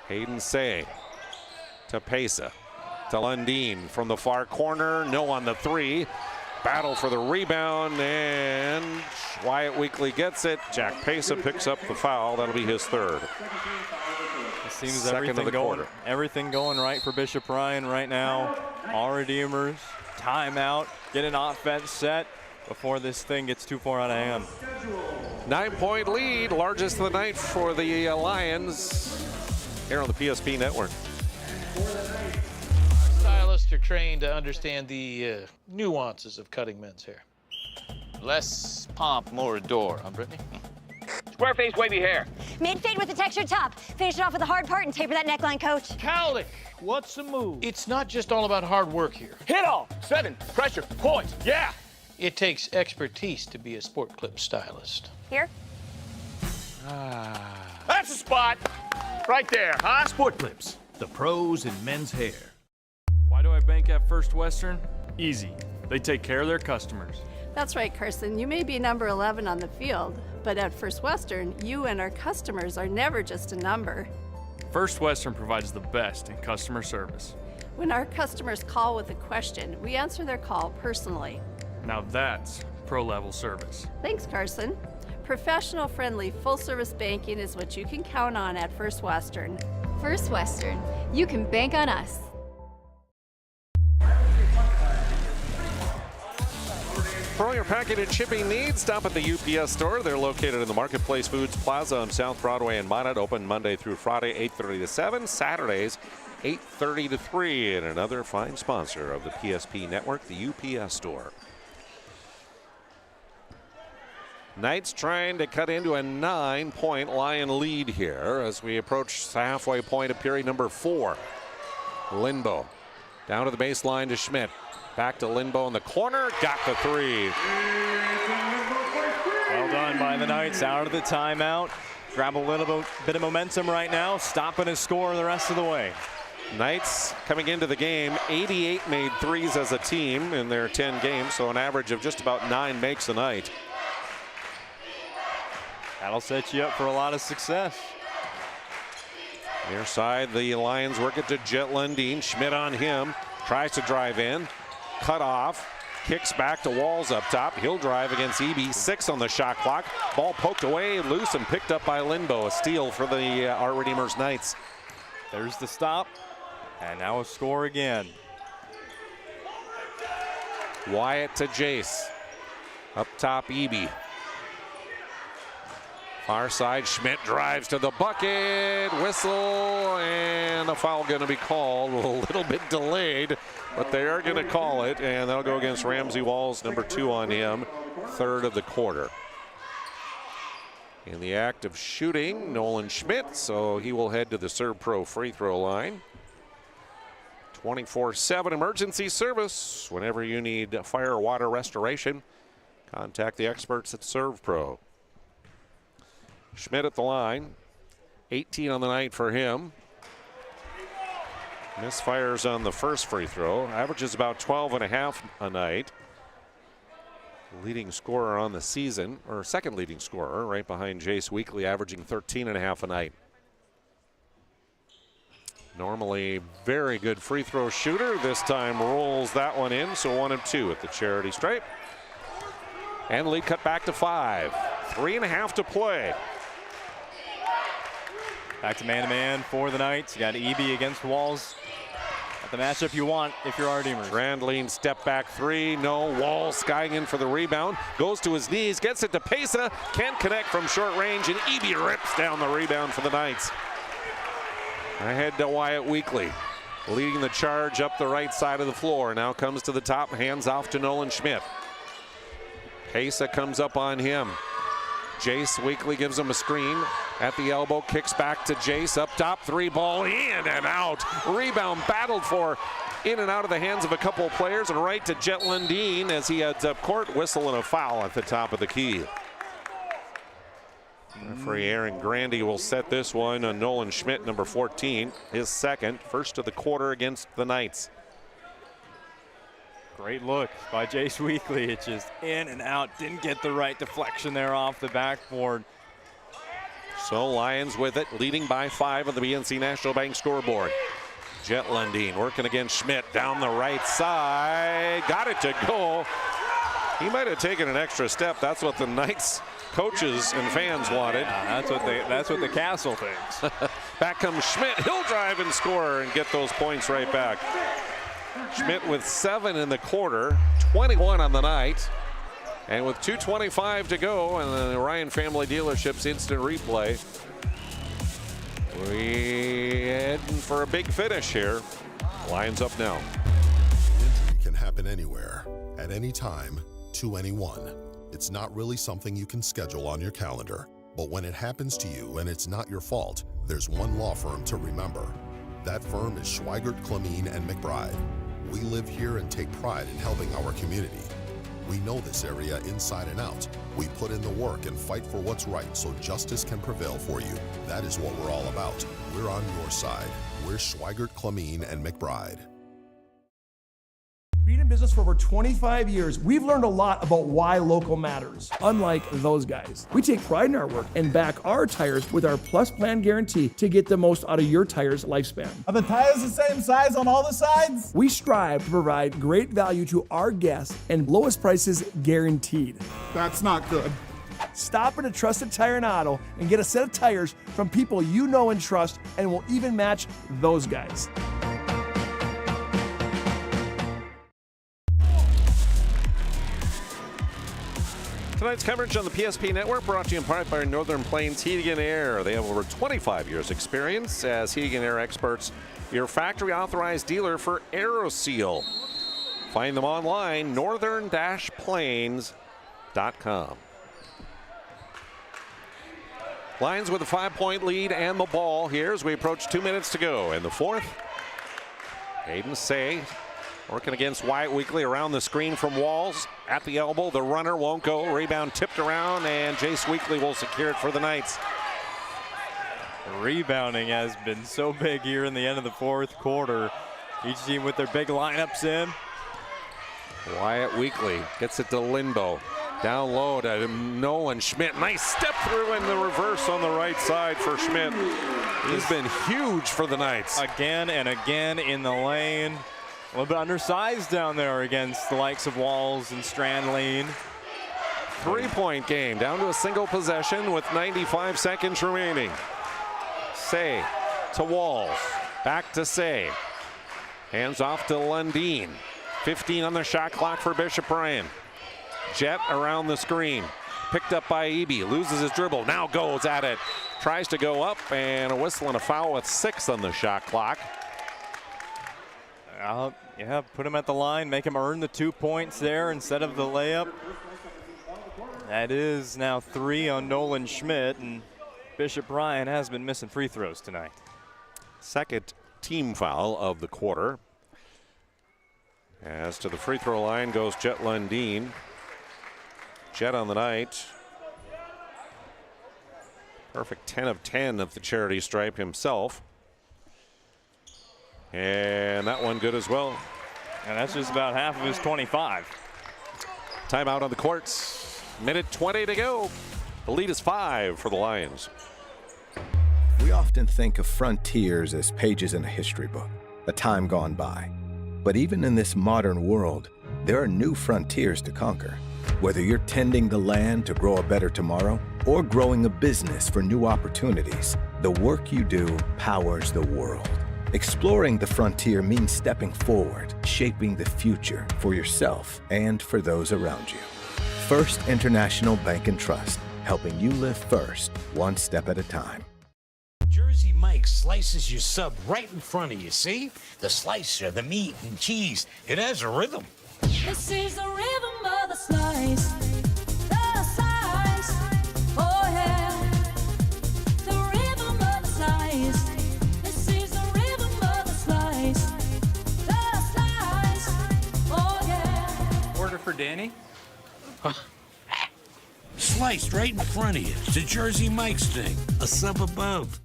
S11: Hayden Say to Pesa, to Lundin from the far corner, no on the 3. Battle for the rebound, and Wyatt Weekly gets it. Jack Pesa picks up the foul. That'll be his 3rd.
S12: It seems everything going right for Bishop Ryan right now. All Redeemers, timeout, get an offense set before this thing gets too far out of hand.
S11: 9-point lead, largest of the night for the Lions here on the PSP Network.
S16: Stylists are trained to understand the nuances of cutting men's hair. Less pomp, more adore, huh, Brittany?
S23: Square face, wavy hair. Mid-fade with a textured top. Finish it off with a hard part and taper that neckline, coach.
S16: Cowlick, what's the move? It's not just all about hard work here.
S23: Hit all.
S16: 7, pressure, points, yeah! It takes expertise to be a sport clip stylist.
S23: Here? That's the spot. Right there, huh?
S24: Sport Clips, the pros in men's hair.
S25: Why do I bank at First Western? Easy. They take care of their customers.
S26: That's right, Carson. You may be number 11 on the field, but at First Western, you and our customers are never just a number.
S25: First Western provides the best in customer service.
S26: When our customers call with a question, we answer their call personally.
S25: Now that's pro-level service.
S26: Thanks, Carson. Professional, friendly, full-service banking is what you can count on at First Western.
S2: First Western, you can bank on us.
S11: For all your packing and shipping needs, stop at the UPS store. They're located in the Marketplace Foods Plaza on South Broadway in Minot. Open Monday through Friday, 8:30 to 7. Saturdays, 8:30 to 3. And another fine sponsor of the PSP Network, the UPS store. Knights trying to cut into a 9-point Lion lead here as we approach the halfway point of period number 4. Lindbo down to the baseline to Schmidt. Back to Lindbo in the corner. Got the 3.
S12: Well done by the Knights. Out of the timeout. Grab a little bit of momentum right now. Stopping his score the rest of the way.
S11: Knights coming into the game, 88 made threes as a team in their 10 games, so an average of just about 9 makes a night.
S12: That'll set you up for a lot of success.
S11: Near side, the Lions work it to Jet Lundeen. Schmidt on him. Tries to drive in. Cut off. Kicks back to Walls up top. He'll drive against Eby. 6 on the shot clock. Ball poked away, loose, and picked up by Lindbo. A steal for the Our Redeemers Knights.
S12: There's the stop. And now a score again.
S11: Wyatt to Jace. Up top, Eby. Far side, Schmidt drives to the bucket. Whistle, and a foul going to be called. A little bit delayed, but they are going to call it, and that'll go against Ramsey Walls, number 2 on him, 3rd of the quarter. In the act of shooting, Nolan Schmidt, so he will head to the Serve Pro free throw line. 24/7 emergency service. Whenever you need fire or water restoration, contact the experts at Serve Pro. Schmidt at the line, 18 on the night for him. Misfires on the first free throw, averages about 12.5 a night. Leading scorer on the season, or second leading scorer, right behind Jace Weekly, averaging 13.5 a night. Normally very good free throw shooter. This time rolls that one in, so 1 of 2 at the charity stripe. And lead cut back to 5. 3.5 to play.
S12: Back to man-to-man for the Knights. You got Eby against Walls. Got the matchup you want if you're our Redeemers.
S11: Randline step back 3. No. Walls skying in for the rebound. Goes to his knees. Gets it to Pesa. Can't connect from short range. And Eby rips down the rebound for the Knights. Ahead to Wyatt Weekly. Leading the charge up the right side of the floor. Now comes to the top. Hands off to Nolan Schmidt. Pesa comes up on him. Jace Weekly gives him a screen at the elbow, kicks back to Jace, up top, 3 ball in and out. Rebound battled for in and out of the hands of a couple of players, and right to Jet Lundeen as he heads up court. Whistle and a foul at the top of the key. Referee Aaron Grandy will set this one on Nolan Schmidt, number 14, his second, first of the quarter against the Knights.
S12: Great look by Jace Weekly. It's just in and out. Didn't get the right deflection there off the backboard.
S11: So Lions with it, leading by 5 on the BNC National Bank scoreboard. Jet Lundeen working against Schmidt down the right side. Got it to go. He might have taken an extra step. That's what the Knights coaches and fans wanted.
S12: Yeah, that's what the Castle thinks.
S11: Back comes Schmidt. He'll drive and score and get those points right back. Schmidt with 7 in the quarter, 21 on the night. And with 2:25 to go and the Ryan Family Dealerships instant replay, we heading for a big finish here. Lions up now.
S20: Injury can happen anywhere, at any time, to anyone. It's not really something you can schedule on your calendar. But when it happens to you and it's not your fault, there's one law firm to remember. That firm is Schweigert, Clemene, and McBride. We live here and take pride in helping our community. We know this area inside and out. We put in the work and fight for what's right so justice can prevail for you. That is what we're all about. We're on your side. We're Schweigert, Clemene, and McBride.
S14: Freedom
S4: business for over 25 years, we've learned a lot about why local matters. Unlike those guys, we take pride in our work and back our tires with our Plus Plan guarantee to get the most out of your tire's lifespan.
S14: Are the tires the same size on all the sides?
S4: We strive to provide great value to our guests and lowest prices guaranteed.
S14: That's not good.
S4: Stop at a trusted tire and auto and get a set of tires from people you know and trust, and will even match those guys.
S11: Tonight's coverage on the PSP Network brought to you in part by Northern Plains Heating and Air. They have over 25 years experience as heating and air experts, your factory authorized dealer for AeroSeal. Find them online, northern-plains.com. Lions with a 5-point lead and the ball here as we approach 2 minutes to go in the fourth. Aiden Say working against Wyatt Weekly around the screen from Walls. At the elbow, the runner won't go. Rebound tipped around, and Jace Weekly will secure it for the Knights.
S12: Rebounding has been so big here in the end of the fourth quarter. Each team with their big lineups in.
S11: Wyatt Weekly gets it to Lindbo. Down low to Nolan Schmidt. Nice step through in the reverse on the right side for Schmidt. He's been huge for the Knights.
S12: Again and again in the lane. A little bit undersized down there against the likes of Walls and Strandline.
S11: 3-point game, down to a single possession with 95 seconds remaining. Say to Walls, back to Say. Hands off to Lundeen. 15 on the shot clock for Bishop Ryan. Jet around the screen. Picked up by Eby, loses his dribble, now goes at it. Tries to go up, and a whistle and a foul with 6 on the shot clock.
S12: Yeah, put him at the line, make him earn the 2 points there instead of the layup. That is now 3 on Nolan Schmidt, and Bishop Ryan has been missing free throws tonight.
S11: Second team foul of the quarter. As to the free throw line goes Jet Lundeen. Jet on the night. Perfect 10 of 10 of the charity stripe himself. And that one good as well.
S12: And that's just about half of his 25.
S11: Timeout on the courts. Minute 20 to go. The lead is 5 for the Lions.
S18: We often think of frontiers as pages in a history book, a time gone by. But even in this modern world, there are new frontiers to conquer. Whether you're tending the land to grow a better tomorrow or growing a business for new opportunities, the work you do powers the world. Exploring the frontier means stepping forward, shaping the future for yourself and for those around you. First International Bank and Trust, helping you live first, one step at a time.
S19: Jersey Mike slices your sub right in front of you, see? The slicer, the meat and cheese, it has a rhythm.
S21: This is the rhythm of the slice. The slice. Oh yeah. The rhythm of the slice. This is the rhythm of the slice. The slice. Oh yeah.
S19: Order for Danny? Sliced right in front of you. It's a Jersey Mike's thing. A sub above.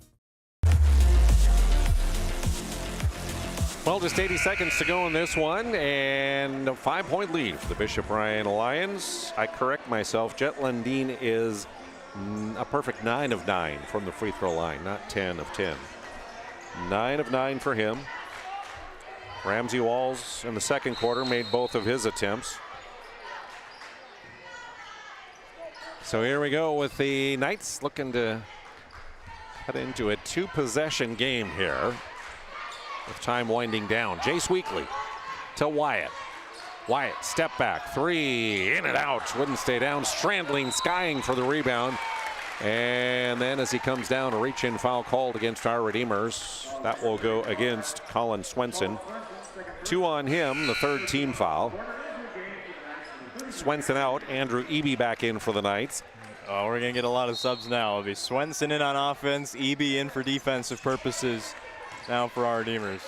S11: Well, just 80 seconds to go in this one, and a 5-point lead for the Bishop Ryan Lions. I correct myself. Jet Lundeen is a perfect 9 of 9 from the free throw line, not 10 of 10. 9 of 9 for him. Ramsey Walls in the second quarter made both of his attempts. So here we go with the Knights looking to cut into a 2-possession game here. With time winding down. Jace Weekly to Wyatt. Wyatt, step back, 3, in and out. Wouldn't stay down. Strandling, skying for the rebound. And then as he comes down, a reach-in foul called against our Redeemers. That will go against Colin Swenson. 2 on him, the third team foul. Swenson out, Andrew Eby back in for the Knights.
S12: Oh, we're going to get a lot of subs now. It'll be Swenson in on offense, Eby in for defensive purposes. Now for our Redeemers.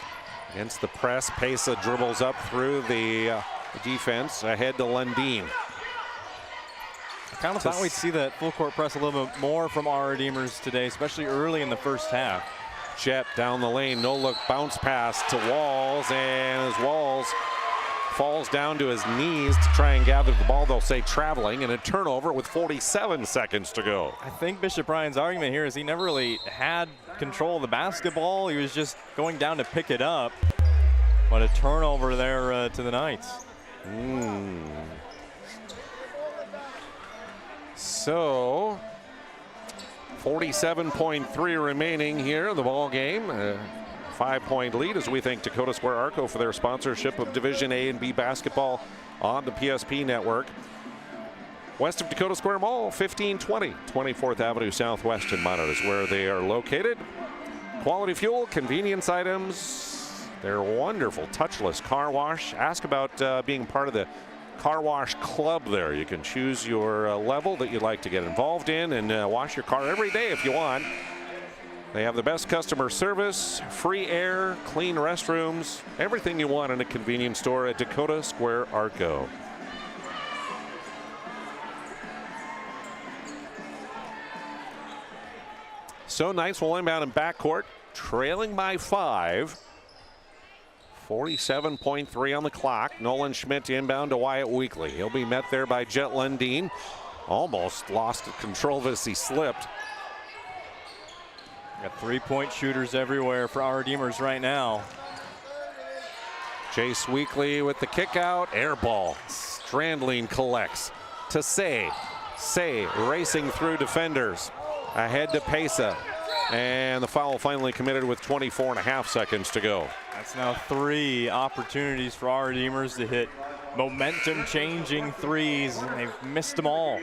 S11: Against the press, Pesa dribbles up through the defense, ahead to Lundeen.
S12: I kind of thought we'd see that full court press a little bit more from our Redeemers today, especially early in the first half.
S11: Jet down the lane, no look bounce pass to Walls, and as Walls falls down to his knees to try and gather the ball. They'll say traveling, and a turnover with 47 seconds to go.
S12: I think Bishop Ryan's argument here is he never really had control of the basketball. He was just going down to pick it up. But a turnover there to the Knights.
S11: So 47.3 remaining here in the ball game. 5-point lead as we thank Dakota Square Arco for their sponsorship of Division A and B basketball on the PSP network. West of Dakota Square Mall, 1520 24th Avenue Southwest in Minot is where they are located. Quality fuel, convenience items, their wonderful touchless car wash. Ask about being part of the car wash club there. You can choose your level that you'd like to get involved in and wash your car every day if you want. They have the best customer service, free air, clean restrooms, everything you want in a convenience store at Dakota Square Arco. So Knights will inbound in backcourt, trailing by 5. 47.3 on the clock. Nolan Schmidt inbound to Wyatt Weekly. He'll be met there by Jet Lundeen. Almost lost control as he slipped.
S12: Got 3-point shooters everywhere for our Redeemers right now.
S11: Chase Weekly with the kick out. Air ball. Strandling collects to Say. Say racing through defenders. Ahead to Pesa. And the foul finally committed with 24.5 seconds to go.
S12: That's now 3 opportunities for our Redeemers to hit momentum changing threes. And they've missed them all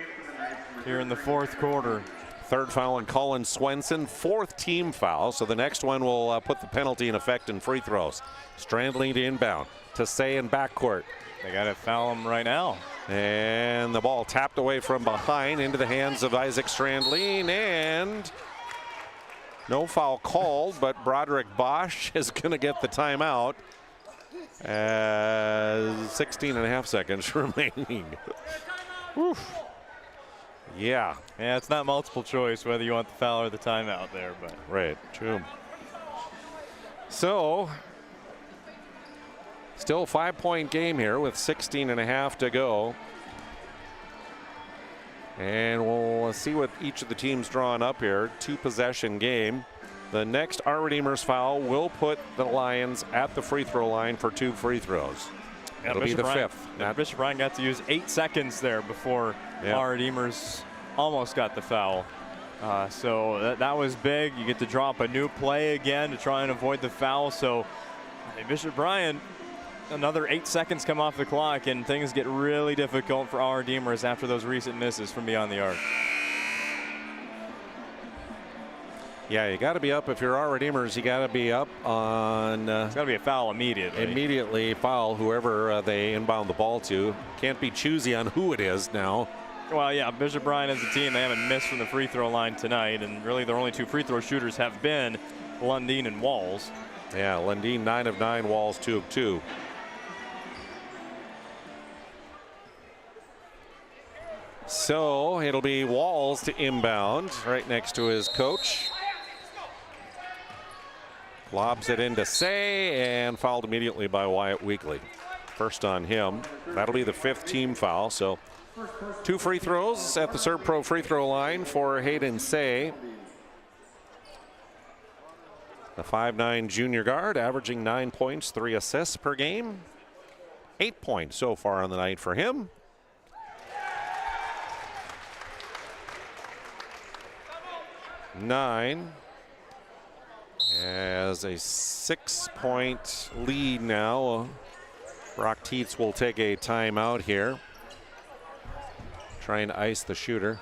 S12: here in the 4th quarter.
S11: 3rd foul on Colin Swenson, 4th team foul. So the next one will put the penalty in effect in free throws. Strandling to inbound to Say in backcourt.
S12: They got to foul him right now.
S11: And the ball tapped away from behind into the hands of Isaac Strandling, and no foul called, but Broderick Bosch is going to get the timeout. 16.5 seconds remaining. Oof. Yeah,
S12: it's not multiple choice whether you want the foul or the timeout there, but
S11: right, true. So still a 5-point game here with 16.5 to go. And we'll see what each of the teams drawing up here. 2-possession game. The next our Redeemers foul will put the Lions at the free throw line for 2 free throws.
S12: Yeah,
S11: It'll
S12: Bishop
S11: be the
S12: Ryan,
S11: 5th.
S12: Bishop Ryan got to use 8 seconds there before our Redeemers almost got the foul. So that was big. You get to draw up a new play again to try and avoid the foul. So Bishop Bryant, another 8 seconds come off the clock, and things get really difficult for our Redeemers after those recent misses from beyond the arc.
S11: Yeah, you got to be up. If you're our Redeemers, you got to be up on.
S12: It's got to be a foul immediately.
S11: Immediately foul whoever they inbound the ball to. Can't be choosy on who it is now.
S12: Well, yeah, Bishop Bryant as a team, they haven't missed from the free throw line tonight, and really their only 2 free throw shooters have been Lundeen and Walls.
S11: Yeah, Lundeen 9 of 9, Walls 2 of 2. So it'll be Walls to inbound right next to his coach. Lobs it into Say and fouled immediately by Wyatt Weekly. First on him. That'll be the 5th team foul. So 2 free throws at the Servpro free throw line for Hayden Say. The 5'9" junior guard averaging 9 points, 3 assists per game. 8 points so far on the night for him. Nine. As a 6-point lead now. Brock Tietz will take a timeout here. Trying to ice the shooter.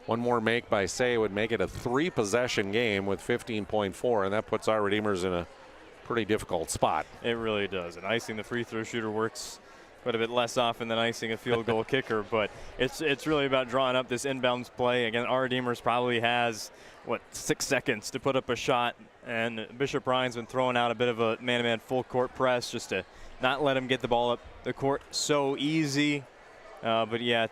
S11: One more make by Say would make it a 3-possession game with 15.4, and that puts our Redeemers in a pretty difficult spot.
S12: It really does. And icing the free throw shooter works quite a bit less often than icing a field goal kicker, but it's really about drawing up this inbounds play. Again, our Redeemers probably has, 6 seconds to put up a shot, and Bishop Ryan's been throwing out a bit of a man-to-man full court press just to not let him get the ball up the court so easy. But yeah,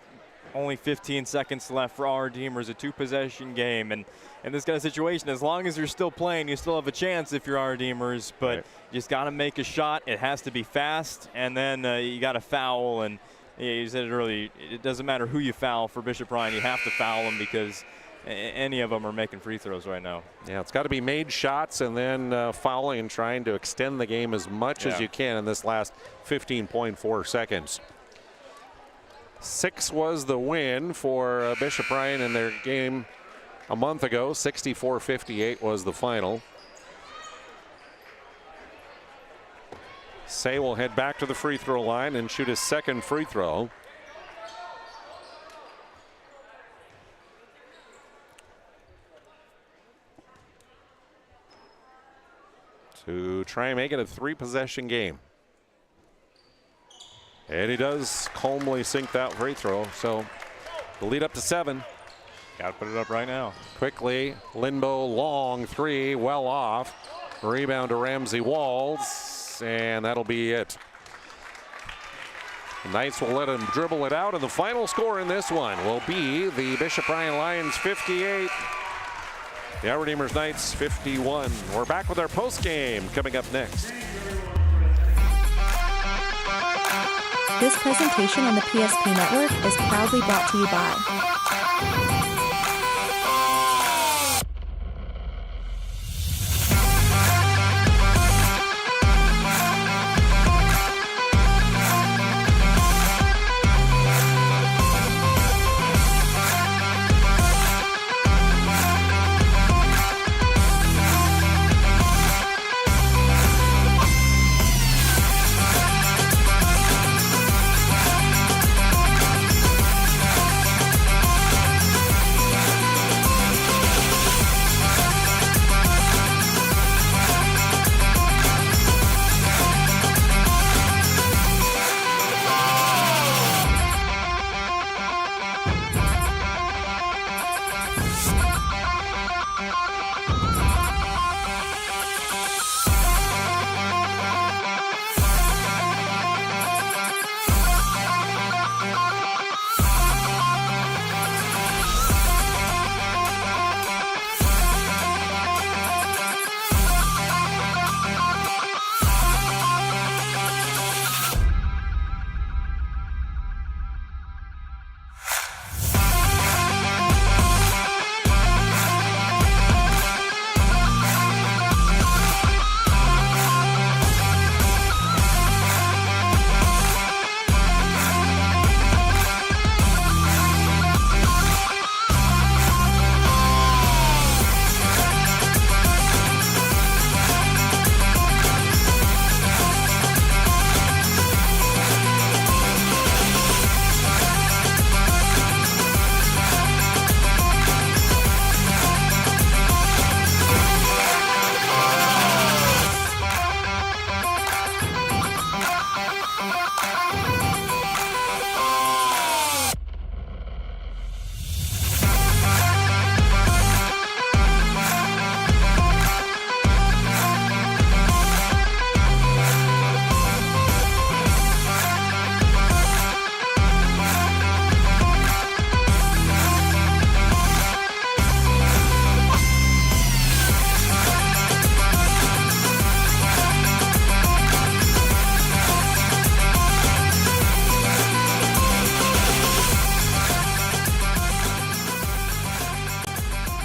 S12: only 15 seconds left for our Redeemers, a 2-possession game. And in this kind of situation, as long as you're still playing, you still have a chance if you're our Redeemers. But you just got to make a shot. It has to be fast. And then you got to foul. And you said it earlier, it doesn't matter who you foul for Bishop Ryan. You have to foul them because any of them are making free throws right now.
S11: Yeah, it's got to be made shots and then fouling and trying to extend the game as much as you can in this last 15.4 seconds. 6 was the win for Bishop Ryan in their game a month ago. 64-58 was the final. Say will head back to the free throw line and shoot his second free throw. To try and make it a 3-possession game. And he does calmly sink that free throw. So the lead up to 7.
S12: Got to put it up right now.
S11: Quickly, Lindbo, long 3, well off. Rebound to Ramsey Walls, and that'll be it. The Knights will let him dribble it out, and the final score in this one will be the Bishop Ryan Lions 58. The Our Redeemers Knights 51. We're back with our post game coming up next.
S1: This presentation on the PSP Network is proudly brought to you by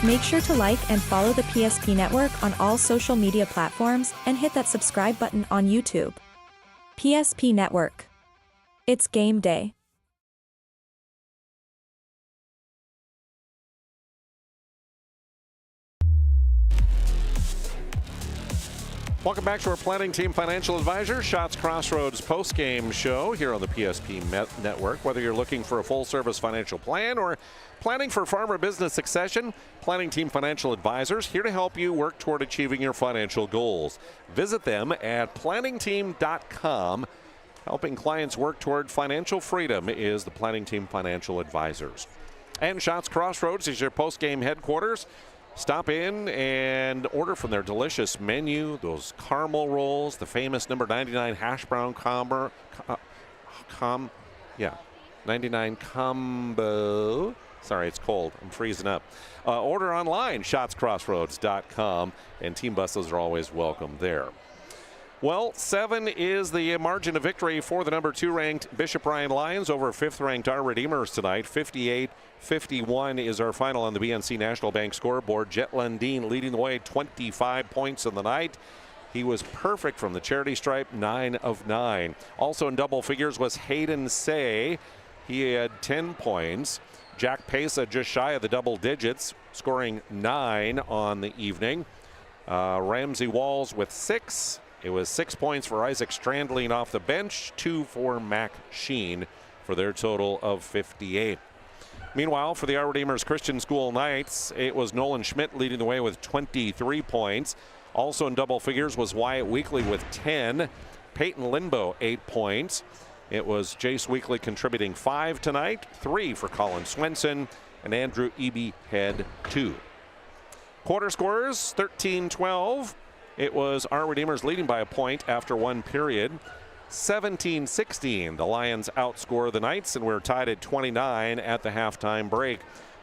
S1: Make sure to like and follow the PSP Network on all social media platforms and hit that subscribe button on YouTube. PSP Network. It's game day.
S11: Welcome back to our Planning Team Financial Advisor, Shots Crossroads post-game show here on the PSP Network. Whether you're looking for a full-service financial plan or planning for farm or business succession, Planning Team Financial Advisors here to help you work toward achieving your financial goals. Visit them at planningteam.com. Helping clients work toward financial freedom is the Planning Team Financial Advisors. And Shots Crossroads is your post-game headquarters. Stop in and order from their delicious menu, those caramel rolls, the famous number 99 hash brown 99 combo. Sorry, it's cold. I'm freezing up. Order online, shotscrossroads.com, and team buses are always welcome there. Well, 7 is the margin of victory for the number 2 ranked Bishop Ryan Lions over 5th ranked Our Redeemers tonight. 58-51 is our final on the BNC National Bank scoreboard. Jet Lundeen leading the way, 25 points in the night. He was perfect from the charity stripe, 9 of 9. Also in double figures was Hayden Say. He had 10 points. Jack Pesa just shy of the double digits, scoring 9 on the evening. Ramsey Walls with 6. It was 6 points for Isaac Strandling off the bench, 2 for Mac Sheen for their total of 58. Meanwhile, for the Our Redeemers Christian School Knights, it was Nolan Schmidt leading the way with 23 points. Also in double figures was Wyatt Weekly with 10. Peyton Linbo, 8 points. It was Jace Weekly contributing 5 tonight, 3 for Colin Swenson, and Andrew Eby had 2. Quarter scores, 13-12. It was Our Redeemers leading by a point after 1 period. 17-16, the Lions outscore the Knights, and we're tied at 29 at the halftime break.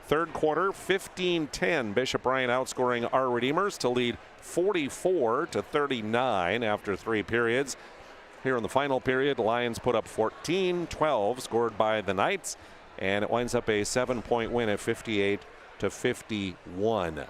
S11: Third quarter, 15-10, Bishop Ryan outscoring Our Redeemers to lead 44-39 after 3 periods. Here in the final period, Lions put up 14-12, scored by the Knights, and it winds up a 7-point win at 58-51.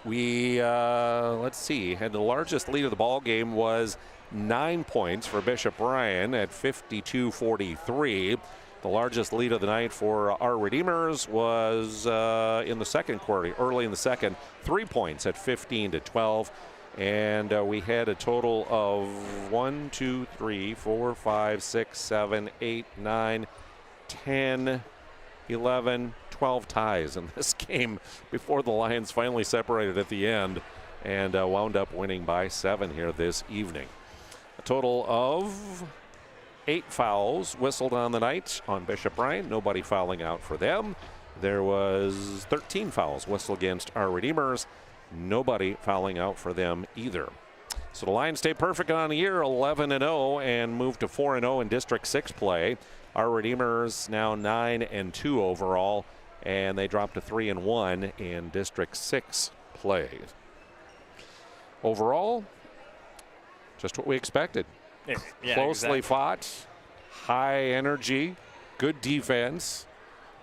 S11: We, let's see, had the largest lead of the ball game was 9 points for Bishop Ryan at 52-43. The largest lead of the night for Our Redeemers was in the second quarter, early in the second, 3 points at 15-12. And we had a total of 1, 2, 3, 4, 5, 6, 7, 8, 9, 10, 11, 12 ties in this game before the Lions finally separated at the end and wound up winning by 7 here this evening. A total of 8 fouls whistled on the night on Bishop Ryan. Nobody fouling out for them. There was 13 fouls whistled against Our Redeemers. Nobody fouling out for them either. So the Lions stay perfect on the year, 11-0, and move to 4-0 in District 6 play. Our Redeemers now 9-2 overall, and they drop to 3-1 in District 6 play. Overall, just what we expected.
S12: Yeah,
S11: Closely
S12: exactly.
S11: fought, high energy, good defense.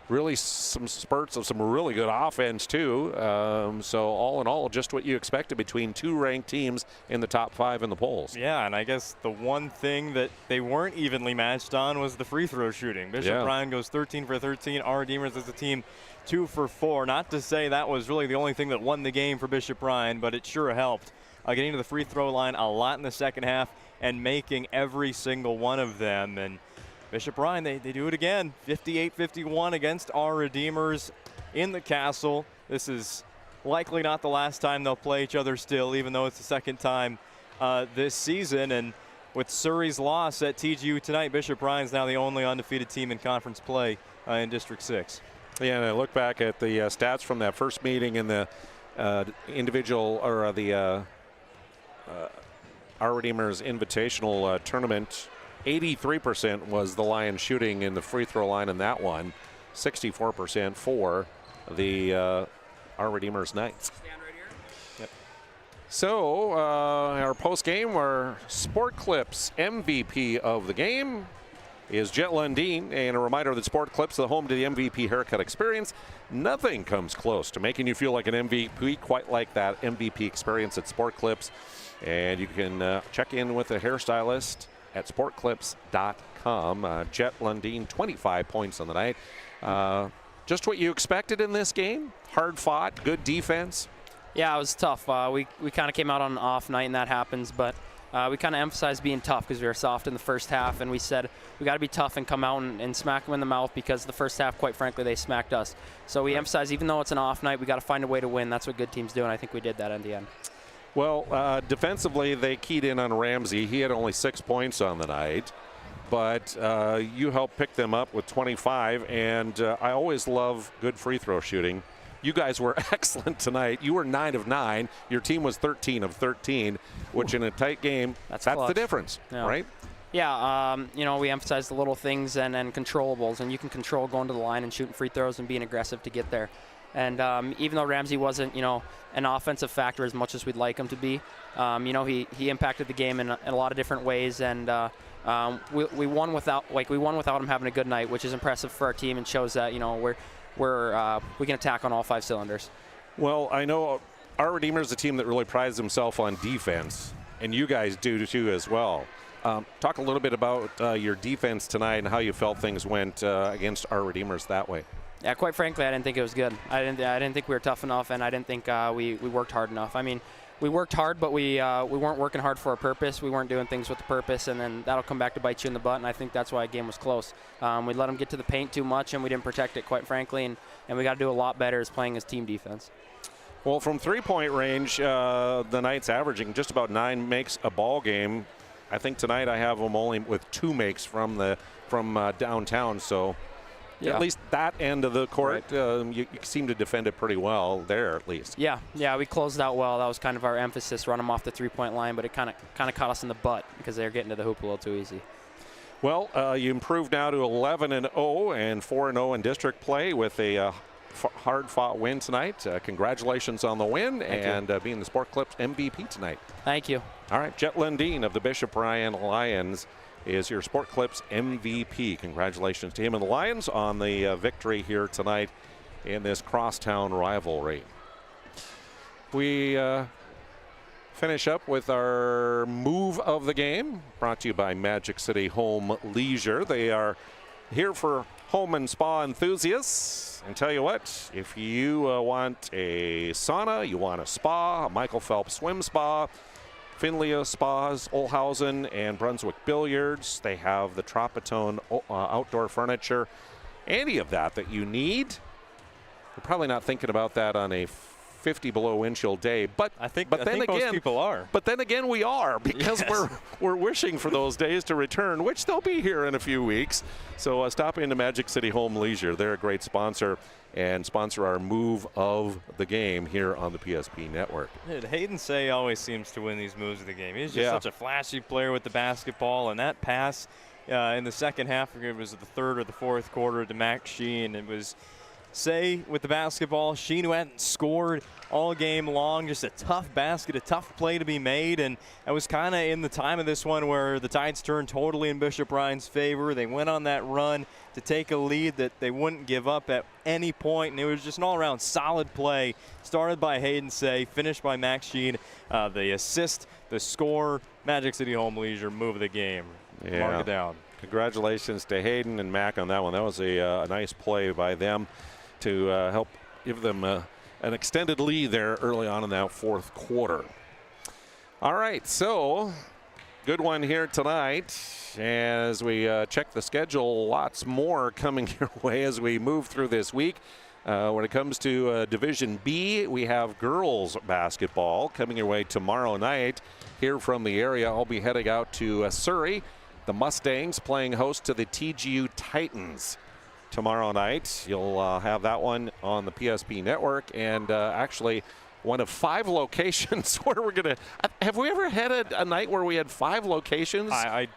S11: Really some spurts of some really good offense too. So all in all, just what you expected between 2 ranked teams in the top 5 in the polls.
S12: Yeah, and I guess the one thing that they weren't evenly matched on was the free throw shooting. Bishop Ryan goes 13 for 13. Our Redeemers as a team 2 for 4. Not to say that was really the only thing that won the game for Bishop Ryan, but it sure helped. Getting to the free throw line a lot in the second half and making every single one of them. And Bishop Ryan, they do it again. 58-51 against Our Redeemers in the Castle. This is likely not the last time they'll play each other still, even though it's the second time this season. And with Surrey's loss at TGU tonight, Bishop Ryan's now the only undefeated team in conference play in District 6.
S11: Yeah, and I look back at the stats from that first meeting in the individual or the Our Redeemers Invitational Tournament. 83% was the Lions shooting in the free throw line in that one. 64% for the Our Redeemers Knights. Yep. So our post game, our Sport Clips MVP of the game is Jet Lundeen, and a reminder that Sport Clips, the home to the MVP haircut experience. Nothing comes close to making you feel like an MVP, quite like that MVP experience at Sport Clips. And you can check in with a hairstylist at sportclips.com. Jet Lundeen, 25 points on the night. Just what you expected in this game? Hard fought, good defense?
S3: Yeah, it was tough. We kind of came out on an off night, and that happens, but we kind of emphasized being tough because we were soft in the first half, and we said we got to be tough and come out and smack them in the mouth because the first half, quite frankly, they smacked us. So we emphasized even though it's an off night, we got to find a way to win. That's what good teams do, and I think we did that in the end.
S11: Well, defensively, they keyed in on Ramsey. He had only 6 points on the night, but you helped pick them up with 25, and I always love good free throw shooting. You guys were excellent tonight. You were 9 of 9. Your team was 13 of 13, which in a tight game, that's the difference, right?
S3: Yeah, you know, we emphasize the little things and controllables, and you can control going to the line and shooting free throws and being aggressive to get there. And even though Ramsey wasn't, you know, an offensive factor as much as we'd like him to be, you know, he impacted the game in a lot of different ways, and we won without him having a good night, which is impressive for our team and shows that, you know, we can attack on all 5 cylinders.
S11: Well, I know our Redeemer is a team that really prides himself on defense, and you guys do too as well. Talk a little bit about your defense tonight and how you felt things went against our Redeemers that way.
S3: Yeah, quite frankly, I didn't think it was good. I didn't think we were tough enough, and I didn't think we worked hard enough. I mean, we worked hard, but we weren't working hard for a purpose. We weren't doing things with a purpose, and then that'll come back to bite you in the butt, and I think that's why the game was close. We let them get to the paint too much, and we didn't protect it, quite frankly, and we got to do a lot better as playing as team defense.
S11: Well, from three-point range, the Knights averaging just about 9 makes a ball game. I think tonight I have them only with 2 makes from downtown, so yeah. At least that end of the court, right. You seem to defend it pretty well there, at least. Yeah, we closed out well. That was kind of our emphasis, run them off the three-point line, but it kind of caught us in the butt because they were getting to the hoop a little too easy. Well, you improved now to 11-0 and 4-0 in district play with a hard-fought win tonight. Congratulations on the win. Thank you. Being the Sport Clips MVP tonight. Thank you. All right, Jet Lundeen of the Bishop Ryan Lions is your Sport Clips MVP. Congratulations to him and the Lions on the victory here tonight in this crosstown rivalry. We finish up with our move of the game, brought to you by Magic City Home Leisure. They are here for home and spa enthusiasts. And tell you what, if you want a sauna, you want a spa, a Michael Phelps swim spa, Finlea Spas, Olhausen, and Brunswick Billiards. They have the Tropitone outdoor furniture. Any of that you need. You're probably not thinking about that on a 50 below wind chill day, but I think most people are. But then again, we are, because we're wishing for those days to return, which they'll be here in a few weeks. So stop into Magic City Home Leisure. They're a great sponsor and sponsor our move of the game here on the PSP network.
S12: Dude, Hayden Say always seems to win these moves of the game. He's just such a flashy player with the basketball, and that pass in the second half, it was the third or the fourth quarter to Max Sheen. It was Say with the basketball, Sheen who hadn't scored all game long, just a tough basket, a tough play to be made, and that was kind of in the time of this one where the tides turned totally in Bishop Ryan's favor. They went on that run to take a lead that they wouldn't give up at any point, and it was just an all-around solid play, started by Hayden Say, finished by Max Sheen. The assist, the score, Magic City Home Leisure, move of the game. Yeah. Mark it down. Congratulations to Hayden and Mac on that one. That was a nice play by them to help give them an extended lead there early on in that fourth quarter. All right, so good one here tonight. As we check the schedule, lots more coming your way as we move through this week. When it comes to Division B, we have girls basketball coming your way tomorrow night. Here from the area, I'll be heading out to Surrey. The Mustangs playing host to the TGU Titans tomorrow night. You'll have that one on the PSP network, and actually one of 5 locations where we're going to have we ever had a night where we had 5 locations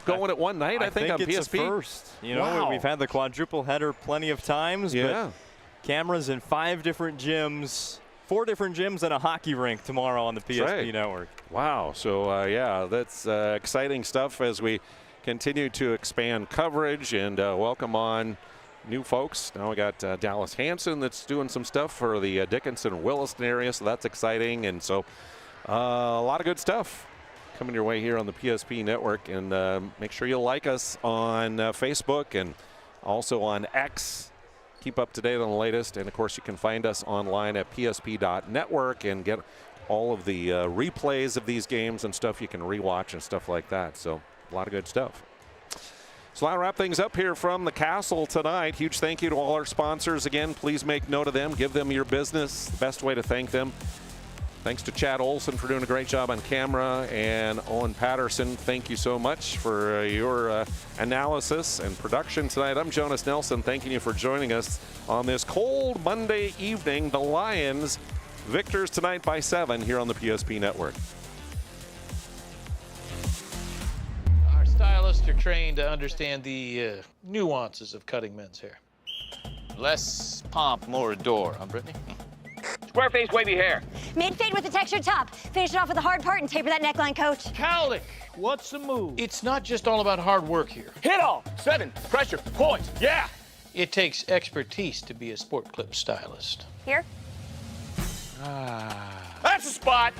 S12: going at one night? I think on it's
S11: PSP.
S12: A first. You know, we've had the quadruple header plenty of times, but cameras in 5 different gyms, 4 different gyms and a hockey rink tomorrow on the PSP network. Wow. So yeah, that's exciting stuff as we continue to expand coverage and welcome on new folks. Now we got Dallas Hansen that's doing some stuff for the Dickinson Williston area, so that's exciting. And so a lot of good stuff coming your way here on the PSP network. And make sure you like us on Facebook and also on X. Keep up to date on the latest. And of course, you can find us online at psp.network and get all of the replays of these games and stuff you can rewatch and stuff like that. So a lot of good stuff. So I'll wrap things up here from the castle tonight. Huge thank you to all our sponsors. Again, please make note of them. Give them your business. The best way to thank them. Thanks to Chad Olson for doing a great job on camera. And Owen Patterson, thank you so much for your analysis and production tonight. I'm Jonas Nelson, thanking you for joining us on this cold Monday evening. The Lions, victors tonight by 7 here on the PSP Network.
S16: Our stylist us are trained to understand the nuances of cutting men's hair.
S5: Less pomp, more adore, huh, Brittany?
S23: Square face wavy hair. Mid-fade with a textured top. Finish it off with a hard part and taper that neckline, coach.
S16: Cowlick, what's the move? It's not just all about hard work here.
S23: Hit all.
S16: 7, pressure, points, yeah! It takes expertise to be a sport clip stylist.
S23: Here?
S16: That's a spot!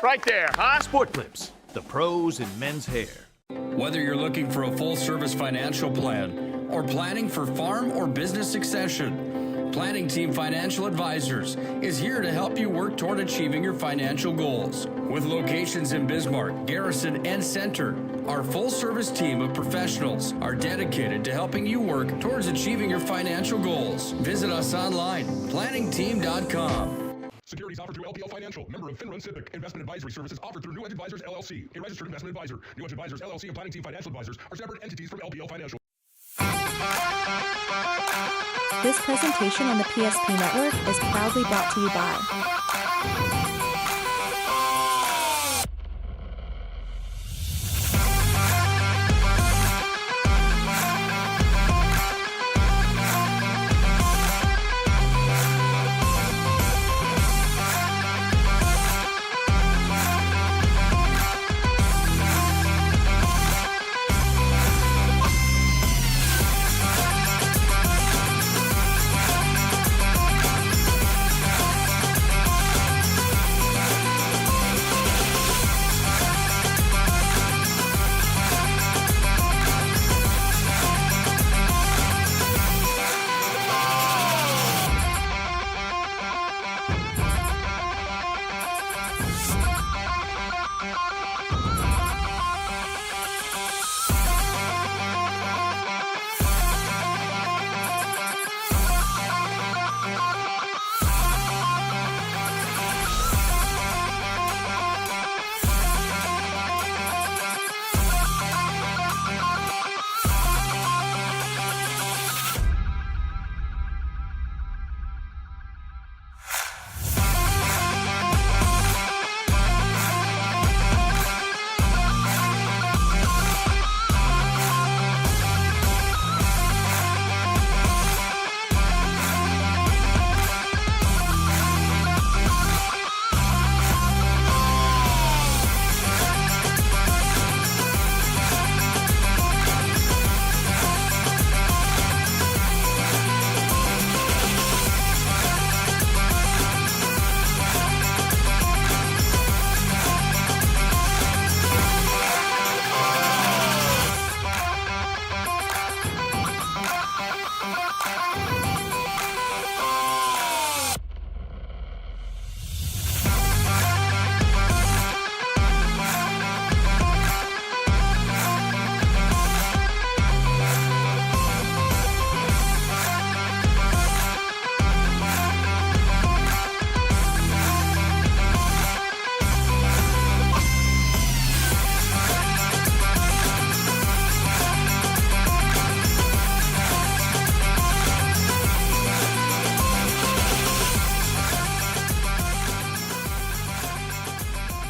S16: Right there, huh?
S24: Sport Clips, the pros in men's hair.
S7: Whether you're looking for a full-service financial plan or planning for farm or business succession, Planning Team Financial Advisors is here to help you work toward achieving your financial goals. With locations in Bismarck, Garrison, and Center, our full-service team of professionals are dedicated to helping you work towards achieving your financial goals. Visit us online, planningteam.com.
S8: Securities offered through LPL Financial, member of FINRA Civic. Investment advisory services offered through New Edge Advisors, LLC, a registered investment advisor. New Edge Advisors, LLC, and Planning Team Financial Advisors are separate entities from LPL Financial.
S1: This presentation on the PSP Network is proudly brought to you by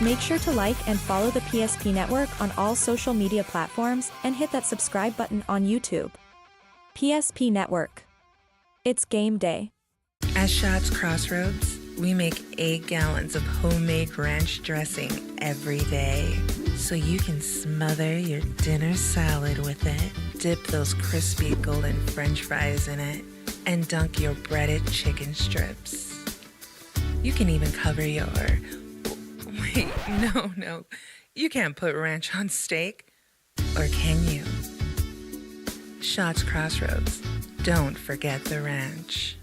S1: Make sure to like and follow the PSP Network on all social media platforms and hit that subscribe button on YouTube. PSP Network. It's game day.
S9: At Shots Crossroads, we make 8 gallons of homemade ranch dressing every day, so you can smother your dinner salad with it, dip those crispy golden French fries in it, and dunk your breaded chicken strips. You can even cover your... Wait, no. You can't put ranch on steak. Or can you? Shots Crossroads. Don't forget the ranch.